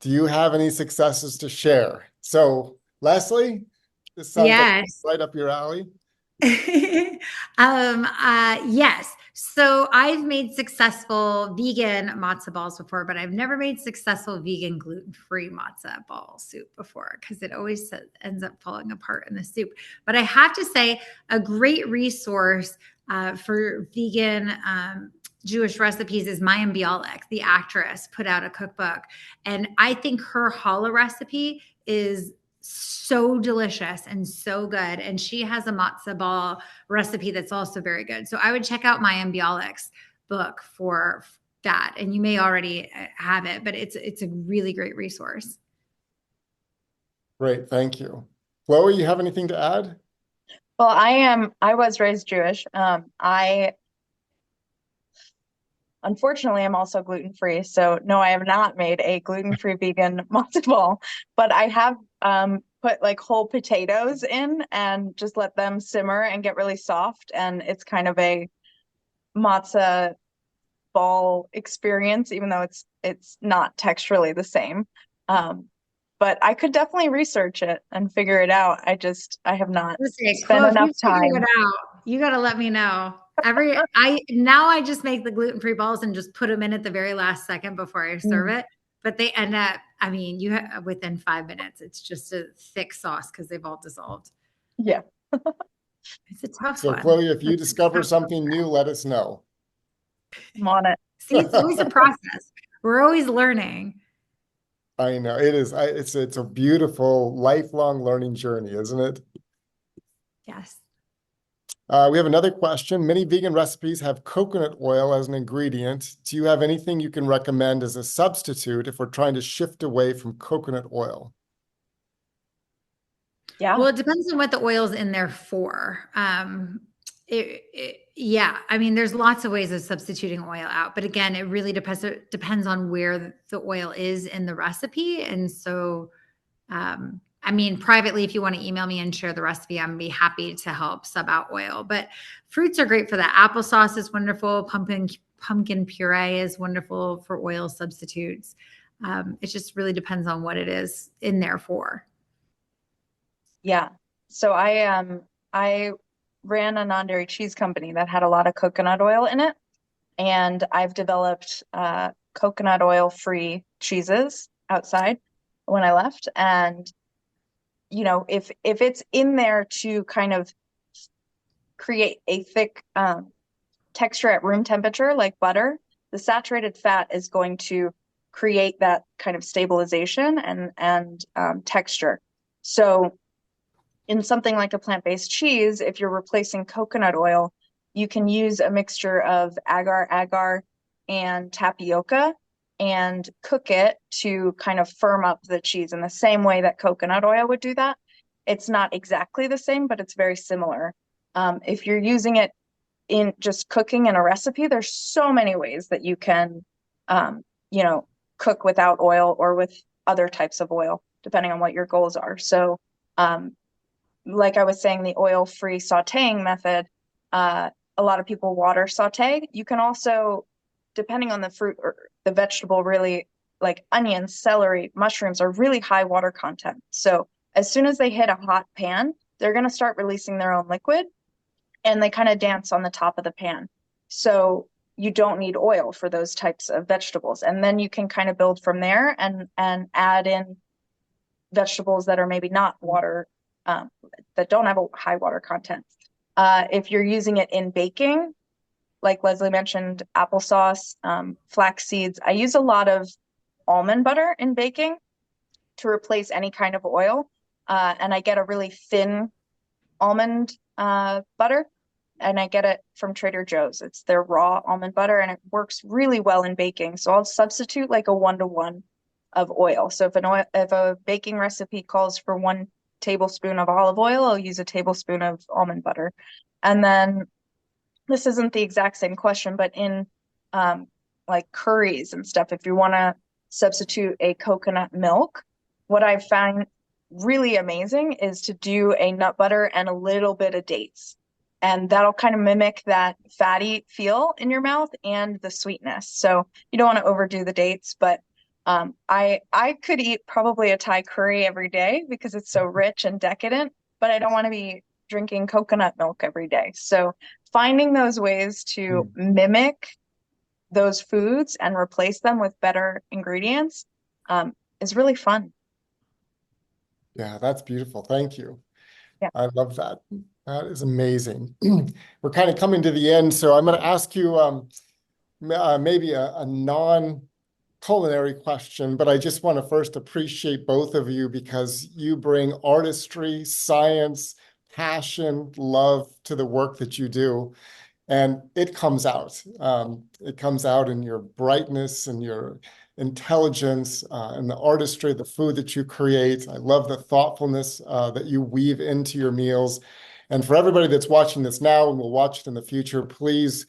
Do you have any successes to share? So, Leslie, this sounds like Yes. right up your alley. Yes. So I've made successful vegan matzo balls before, but I've never made successful vegan gluten-free matzo ball soup before because it always ends up falling apart in the soup. But I have to say, a great resource for vegan Jewish recipes is Mayim Bialik, the actress, put out a cookbook. And I think her challah recipe is so delicious and so good. And she has a matzo ball recipe that's also very good. So I would check out Mayim Bialik's book for that. And you may already have it, but it's a really great resource. Great, thank you. Chloe, you have anything to add? Well, I was raised Jewish. I unfortunately am also gluten-free. So no, I have not made a gluten-free vegan matzo ball, but I have put like whole potatoes in and just let them simmer and get really soft. And it's kind of a matzo ball experience, even though it's not texturally the same. But I could definitely research it and figure it out. I have not spent Chloe, if enough you figure time. it out, you got to let me know. I just make the gluten-free balls and just put them in at the very last second before I serve it. But they end up, I mean, within 5 minutes, it's just a thick sauce because they've all dissolved. Yeah. It's a tough So one. Chloe, if you discover something new, let us know. I'm on it. See, it's always a process. We're always learning. I know it is. It's a beautiful lifelong learning journey, isn't it? Yes. We have another question. Many vegan recipes have coconut oil as an ingredient. Do you have anything you can recommend as a substitute if we're trying to shift away from coconut oil? Yeah. Well, it depends on what the oil's in there for. Yeah, I mean, there's lots of ways of substituting oil out, but again, it really depends on where the oil is in the recipe. And so, I mean, privately, if you want to email me and share the recipe, I'm gonna be happy to help sub out oil. But fruits are great for that. Applesauce is wonderful. Pumpkin puree is wonderful for oil substitutes. It just really depends on what it is in there for. Yeah. So I ran a non-dairy cheese company that had a lot of coconut oil in it, and I've developed coconut oil free cheeses outside when I left. And you know, if it's in there to kind of create a thick texture at room temperature like butter, the saturated fat is going to create that kind of stabilization and texture. So in something like a plant-based cheese, if you're replacing coconut oil, you can use a mixture of agar-agar and tapioca and cook it to kind of firm up the cheese in the same way that coconut oil would do that. It's not exactly the same, but it's very similar. If you're using it in just cooking in a recipe, there's so many ways that you can, you know, cook without oil or with other types of oil, depending on what your goals are. So, like I was saying, the oil-free sauteing method, a lot of people water saute. You can also, depending on the fruit or the vegetable, really like onions, celery, mushrooms are really high water content. So as soon as they hit a hot pan, they're going to start releasing their own liquid and they kind of dance on the top of the pan. So you don't need oil for those types of vegetables. And then you can kind of build from there and add in vegetables that are maybe not water that don't have a high water content. If you're using it in baking, like Leslie mentioned, applesauce, flax seeds. I use a lot of almond butter in baking to replace any kind of oil. And I get a really thin almond butter, and I get it from Trader Joe's. It's their raw almond butter, and it works really well in baking. So I'll substitute like a 1-to-1 of oil. So if a baking recipe calls for 1 tablespoon of olive oil, I'll use a tablespoon of almond butter. And then this isn't the exact same question, but in like curries and stuff, if you want to substitute a coconut milk, what I've found really amazing is to do a nut butter and a little bit of dates. And that'll kind of mimic that fatty feel in your mouth and the sweetness. So you don't want to overdo the dates, but I could eat probably a Thai curry every day because it's so rich and decadent, but I don't want to be drinking coconut milk every day. So finding those ways to mimic those foods and replace them with better ingredients is really fun. Yeah, that's beautiful. Thank you. Yeah. I love that. That is amazing. We're kind of coming to the end, so I'm going to ask you maybe a non-culinary question, but I just want to first appreciate both of you because you bring artistry, science, passion, love to the work that you do. And it comes out. It comes out in your brightness and your intelligence and the artistry, the food that you create. I love the thoughtfulness that you weave into your meals. And for everybody that's watching this now and will watch it in the future, please,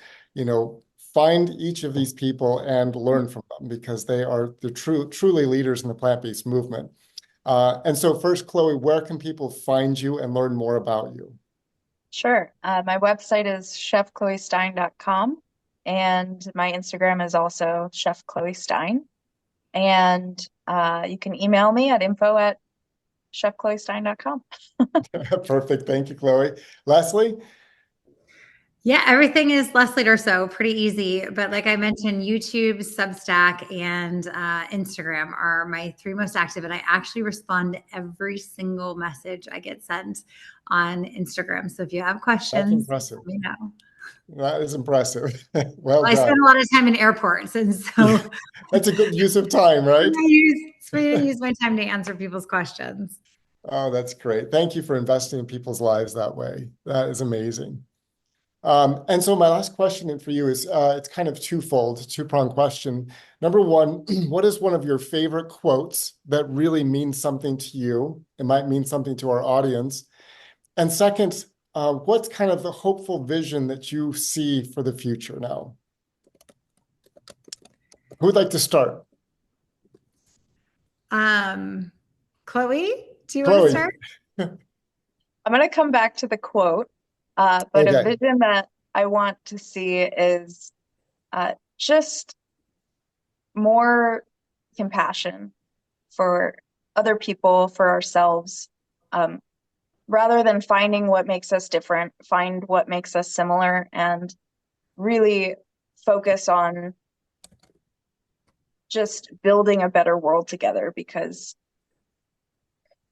find each of these people and learn from them because they're truly leaders in the plant-based movement. And so first, Chloe, where can people find you and learn more about you? Sure. My website is chefchloestein.com, and my Instagram is also Chef Chloe Stein. And you can email me at info@chefchloestein.com. Perfect. Thank you, Chloe. Leslie? Yeah, everything is Leslie Durso, pretty easy. But like I mentioned, YouTube, Substack, and Instagram are my three most active. And I actually respond to every single message I get sent on Instagram. So if you have questions, That's impressive. let me know. That is impressive. Well I done. spend a lot of time in airports, and so That's a good use of time, right? I use my time to answer people's questions. Oh, that's great. Thank you for investing in people's lives that way. That is amazing. And so my last question for you is, it's kind of twofold, two-pronged question. Number one, what is one of your favorite quotes that really means something to you? It might mean something to our audience. And second, what's kind of the hopeful vision that you see for the future now? Who would like to start? Chloe, do you want to Chloe. start? I'm going to come back to the quote, but Okay. a vision that I want to see is just more compassion for other people, for ourselves, rather than finding what makes us different, find what makes us similar, and really focus on just building a better world together, because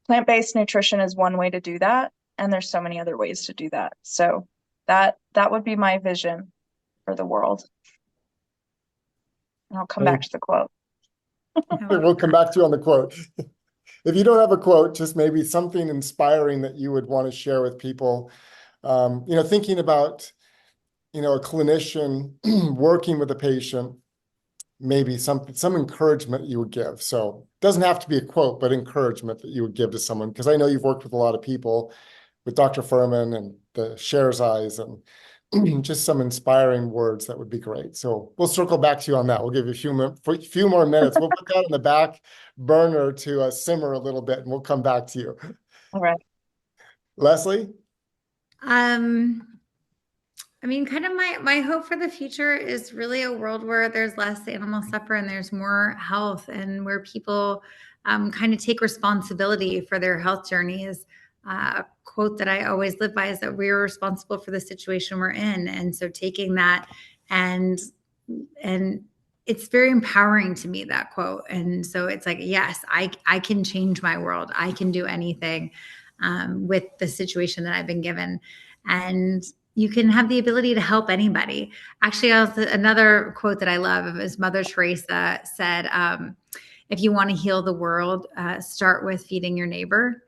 plant-based nutrition is one way to do that, and there's so many other ways to do that. So that would be my vision for the world. And I'll come back to the quote. We'll come back to you on the quote. If you don't have a quote, just maybe something inspiring that you would want to share with people. Thinking about, a clinician working with a patient, maybe some encouragement you would give. So it doesn't have to be a quote, but encouragement that you would give to someone. Because I know you've worked with a lot of people, with Dr. Fuhrman and the Sherzais, and just some inspiring words that would be great. So we'll circle back to you on that. We'll give you a few more minutes. We'll put that in the back burner to simmer a little bit, and we'll come back to you. All right. Leslie? Kind of my hope for the future is really a world where there's less animal suffering and there's more health, and where people kind of take responsibility for their health journeys. A quote that I always live by is that we're responsible for the situation we're in. And so taking that and it's very empowering to me, that quote. And so it's like, yes, I can change my world. I can do anything with the situation that I've been given. And you can have the ability to help anybody. Actually, another quote that I love is Mother Teresa said, if you want to heal the world, start with feeding your neighbor.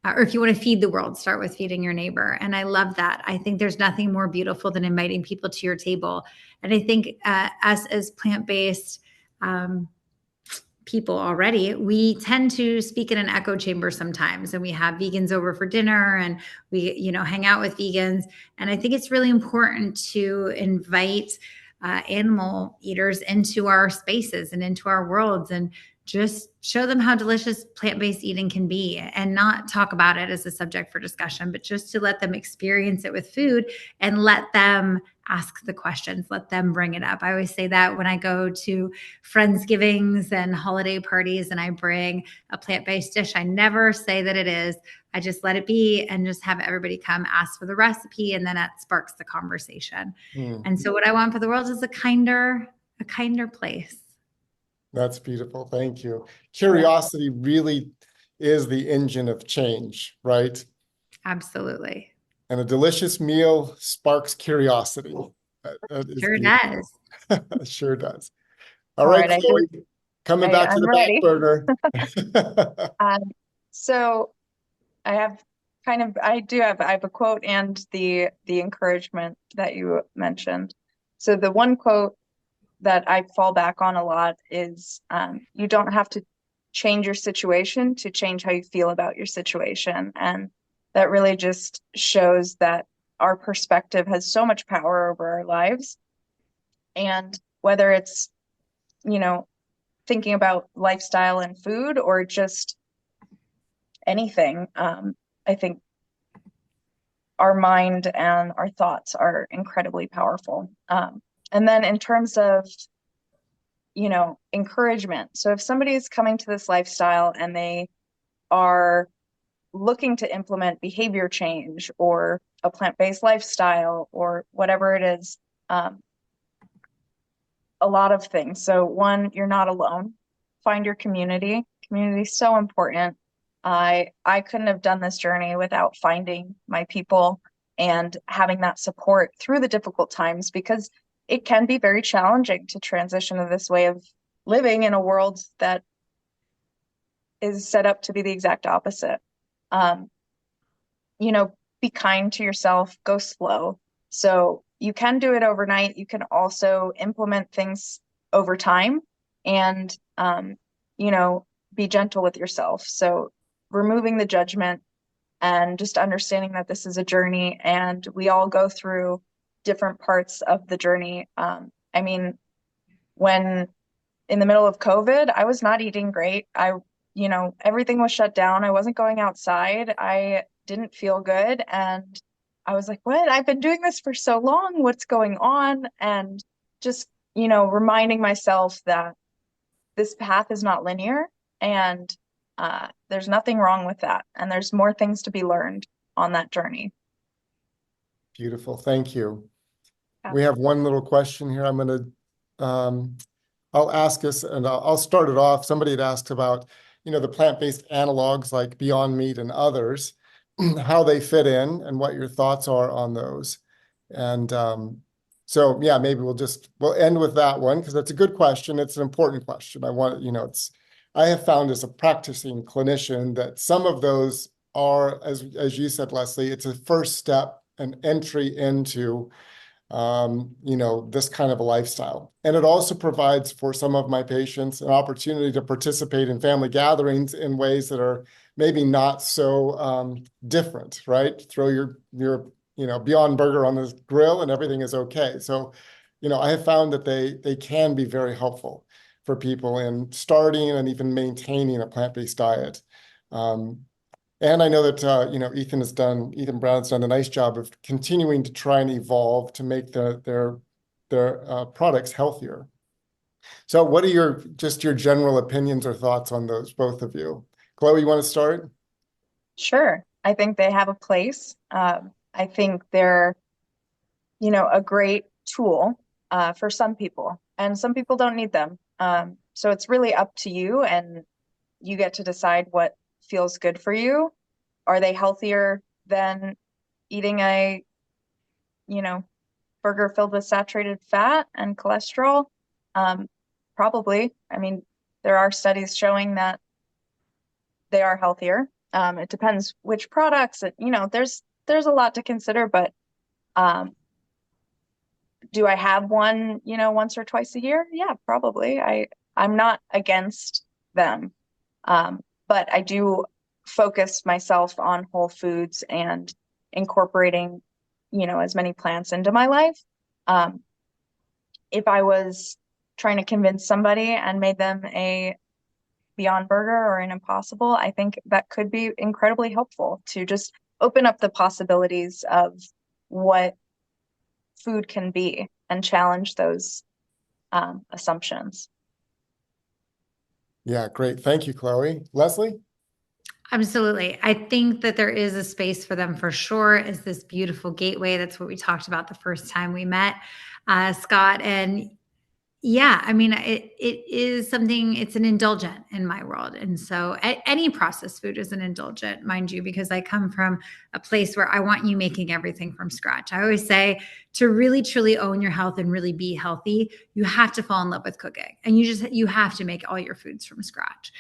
Or if you want to feed the world, start with feeding your neighbor. And I love that. I think there's nothing more beautiful than inviting people to your table. And I think us as plant-based people already, we tend to speak in an echo chamber sometimes. And we have vegans over for dinner, and we, hang out with vegans. And I think it's really important to invite animal eaters into our spaces and into our worlds, and just show them how delicious plant-based eating can be, and not talk about it as a subject for discussion, but just to let them experience it with food and let them ask the questions, let them bring it up. I always say that when I go to Friendsgivings and holiday parties and I bring a plant-based dish, I never say that it is. I just let it be and just have everybody come ask for the recipe, and then that sparks the conversation. And so what I want for the world is a kinder place. That's beautiful. Thank you. Curiosity really is the engine of change, right? Absolutely. And a delicious meal sparks curiosity. That is Sure beautiful. does. Sure does. All All right, right, Chloe, coming back to I'm the back ready. burner. So I have a quote and the encouragement that you mentioned. So the one quote that I fall back on a lot is, you don't have to change your situation to change how you feel about your situation. And that really just shows that our perspective has so much power over our lives. And whether it's, you know, thinking about lifestyle and food or just anything, I think our mind and our thoughts are incredibly powerful. And then in terms of, encouragement. So if somebody is coming to this lifestyle and they are looking to implement behavior change or a plant-based lifestyle or whatever it is, a lot of things. So one, you're not alone. Find your community. Community is so important. I couldn't have done this journey without finding my people and having that support through the difficult times, because it can be very challenging to transition to this way of living in a world that is set up to be the exact opposite. Um, be kind to yourself, go slow. So you can do it overnight. You can also implement things over time and, be gentle with yourself. So removing the judgment and just understanding that this is a journey and we all go through different parts of the journey. When in the middle of COVID, I was not eating great. Everything was shut down. I wasn't going outside. I didn't feel good. And I was like, what? I've been doing this for so long. What's going on? And just, reminding myself that this path is not linear and there's nothing wrong with that. And there's more things to be learned on that journey. Beautiful. Thank you. Yeah. We have one little question here. I'll ask us, and I'll start it off. Somebody had asked about, the plant-based analogues like Beyond Meat and others, how they fit in and what your thoughts are on those. And so, yeah, maybe we'll end with that one because that's a good question. It's an important question. I have found as a practicing clinician that some of those are, as you said, Leslie, it's a first step, an entry into this kind of a lifestyle. And it also provides for some of my patients an opportunity to participate in family gatherings in ways that are maybe not so different, right? Throw your Beyond Burger on the grill and everything is okay. So, I have found that they can be very helpful for people in starting and even maintaining a plant-based diet. And I know that Ethan Brown's done a nice job of continuing to try and evolve to make their products healthier. So what are your general opinions or thoughts on those, both of you? Chloe, you want to start? Sure. I think they have a place. I think they're, a great tool for some people, and some people don't need them. So it's really up to you, and you get to decide what feels good for you. Are they healthier than eating a, burger filled with saturated fat and cholesterol? Probably. There are studies showing that they are healthier. It depends which products. There's a lot to consider, but do I have one, once or twice a year? Yeah, probably. I'm not against them. But I do focus myself on whole foods and incorporating, as many plants into my life. If I was trying to convince somebody and made them a Beyond Burger or an Impossible, I think that could be incredibly helpful to just open up the possibilities of what food can be and challenge those assumptions. Yeah, great. Thank you, Chloe. Leslie? Absolutely. I think that there is a space for them for sure as this beautiful gateway. That's what we talked about the first time we met, Scott. And yeah, I mean, it is something, it's an indulgent in my world. And so any processed food is an indulgent, mind you, because I come from a place where I want you making everything from scratch. I always say to really truly own your health and really be healthy, you have to fall in love with cooking, and you have to make all your foods from scratch.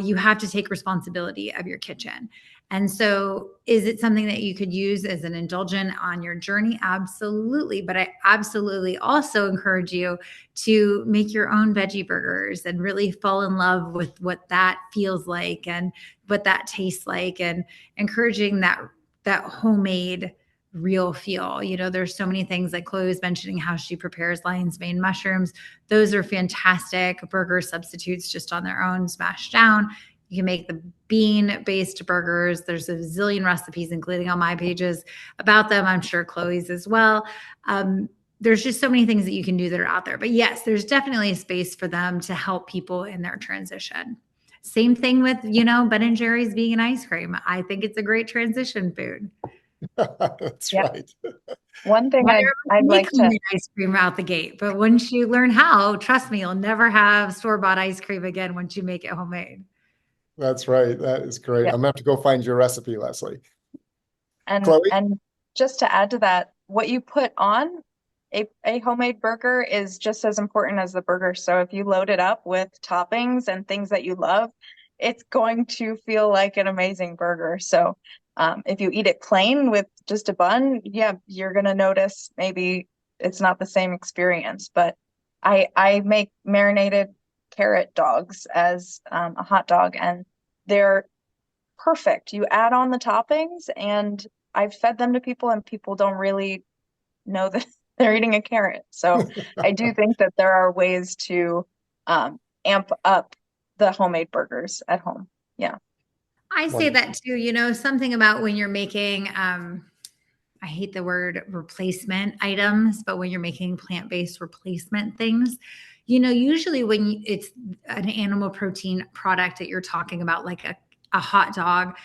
You have to take responsibility of your kitchen. And so, is it something that you could use as an indulgent on your journey? Absolutely. But I absolutely also encourage you to make your own veggie burgers and really fall in love with what that feels like and what that tastes like, and encouraging that homemade real feel. You know, there's so many things, like Chloe was mentioning how she prepares lion's mane mushrooms. Those are fantastic burger substitutes just on their own, smashed down. You can make the bean-based burgers. There's a zillion recipes, including on my pages, about them. I'm sure Chloe's as well. There's just so many things that you can do that are out there. But yes, there's definitely a space for them to help people in their transition. Same thing with, Ben & Jerry's vegan ice cream. I think it's a great transition food. That's Yeah. right. One thing Not I'd like to make ice cream out the gate, but once you learn how, trust me, you'll never have store-bought ice cream again once you make it homemade. That's right. That is great. yeah. I'm gonna have to go find your recipe, Leslie. And Chloe? and just to add to that, what you put on a homemade burger is just as important as the burger. So if you load it up with toppings and things that you love, it's going to feel like an amazing burger. So if you eat it plain with just a bun, yeah, you're gonna notice maybe it's not the same experience. But I make marinated carrot dogs as a hot dog, and they're perfect. You add on the toppings, and I've fed them to people, and people don't really know that they're eating a carrot. So I do think that there are ways to amp up the homemade burgers at home. Yeah. I say Wonderful. that too, something about when you're making, I hate the word replacement items, but when you're making plant-based replacement things, usually when it's an animal protein product that you're talking about, like a hot dog,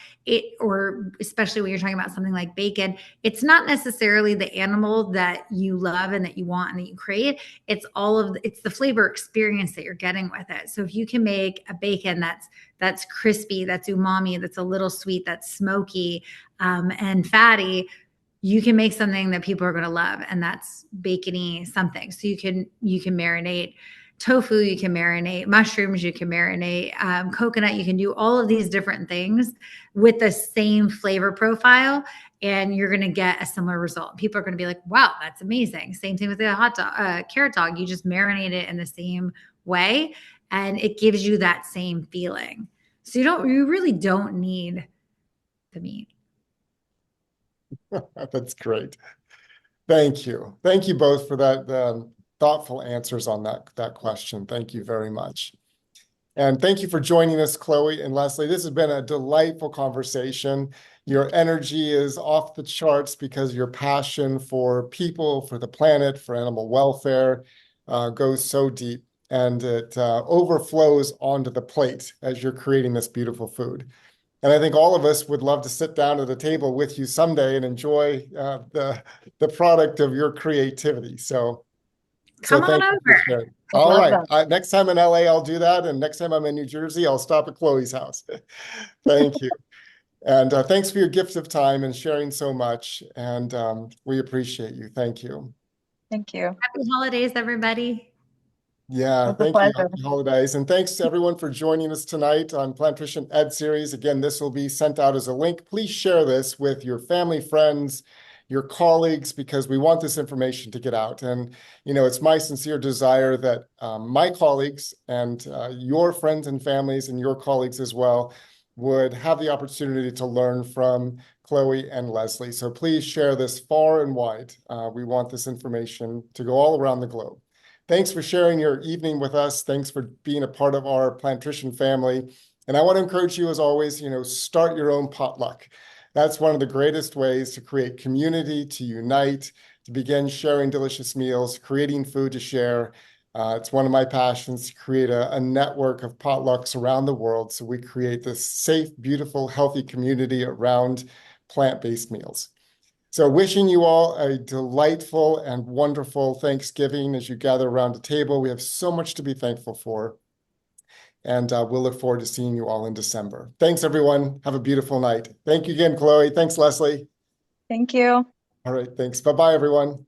or especially when you're talking about something like bacon, it's not necessarily the animal that you love and that you want and that you create. It's it's the flavor experience that you're getting with it. So if you can make a bacon that's crispy, that's umami, that's a little sweet, that's smoky, and fatty, you can make something that people are going to love, and that's bacony something. So you can marinate tofu, you can marinate mushrooms, you can marinate coconut, you can do all of these different things with the same flavor profile, and you're going to get a similar result. People are going to be like, wow, that's amazing. Same thing with a hot dog, carrot dog. You just marinate it in the same way, and it gives you that same feeling. So you really don't need the meat. That's great. Thank you. Thank you both for that thoughtful answers on that question. Thank you very much. And thank you for joining us, Chloe and Leslie. This has been a delightful conversation. Your energy is off the charts because your passion for people, for the planet, for animal welfare goes so deep, and it overflows onto the plate as you're creating this beautiful food. And I think all of us would love to sit down at a table with you someday and enjoy the product of your creativity. So Come on thank you for over. sharing. I'd All love right. that. Next time in LA, I'll do that. And next time I'm in New Jersey, I'll stop at Chloe's house. Thank you. And thanks for your gift of time and sharing so much. And we appreciate you. Thank you. Thank you. Happy holidays, everybody. Yeah, It was a thank you. pleasure. Happy holidays. And thanks to everyone for joining us tonight on Plantrician Ed Series. Again, this will be sent out as a link. Please share this with your family, friends, your colleagues, because we want this information to get out. And, it's my sincere desire that my colleagues and your friends and families and your colleagues as well would have the opportunity to learn from Chloe and Leslie. So please share this far and wide. We want this information to go all around the globe. Thanks for sharing your evening with us. Thanks for being a part of our Plantrician family. And I want to encourage you, as always, start your own potluck. That's one of the greatest ways to create community, to unite, to begin sharing delicious meals, creating food to share. It's one of my passions to create a network of potlucks around the world so we create this safe, beautiful, healthy community around plant-based meals. So wishing you all a delightful and wonderful Thanksgiving as you gather around the table. We have so much to be thankful for. And we'll look forward to seeing you all in December. Thanks, everyone. Have a beautiful night. Thank you again, Chloe. Thanks, Leslie. Thank you. All right, thanks. Bye-bye, everyone.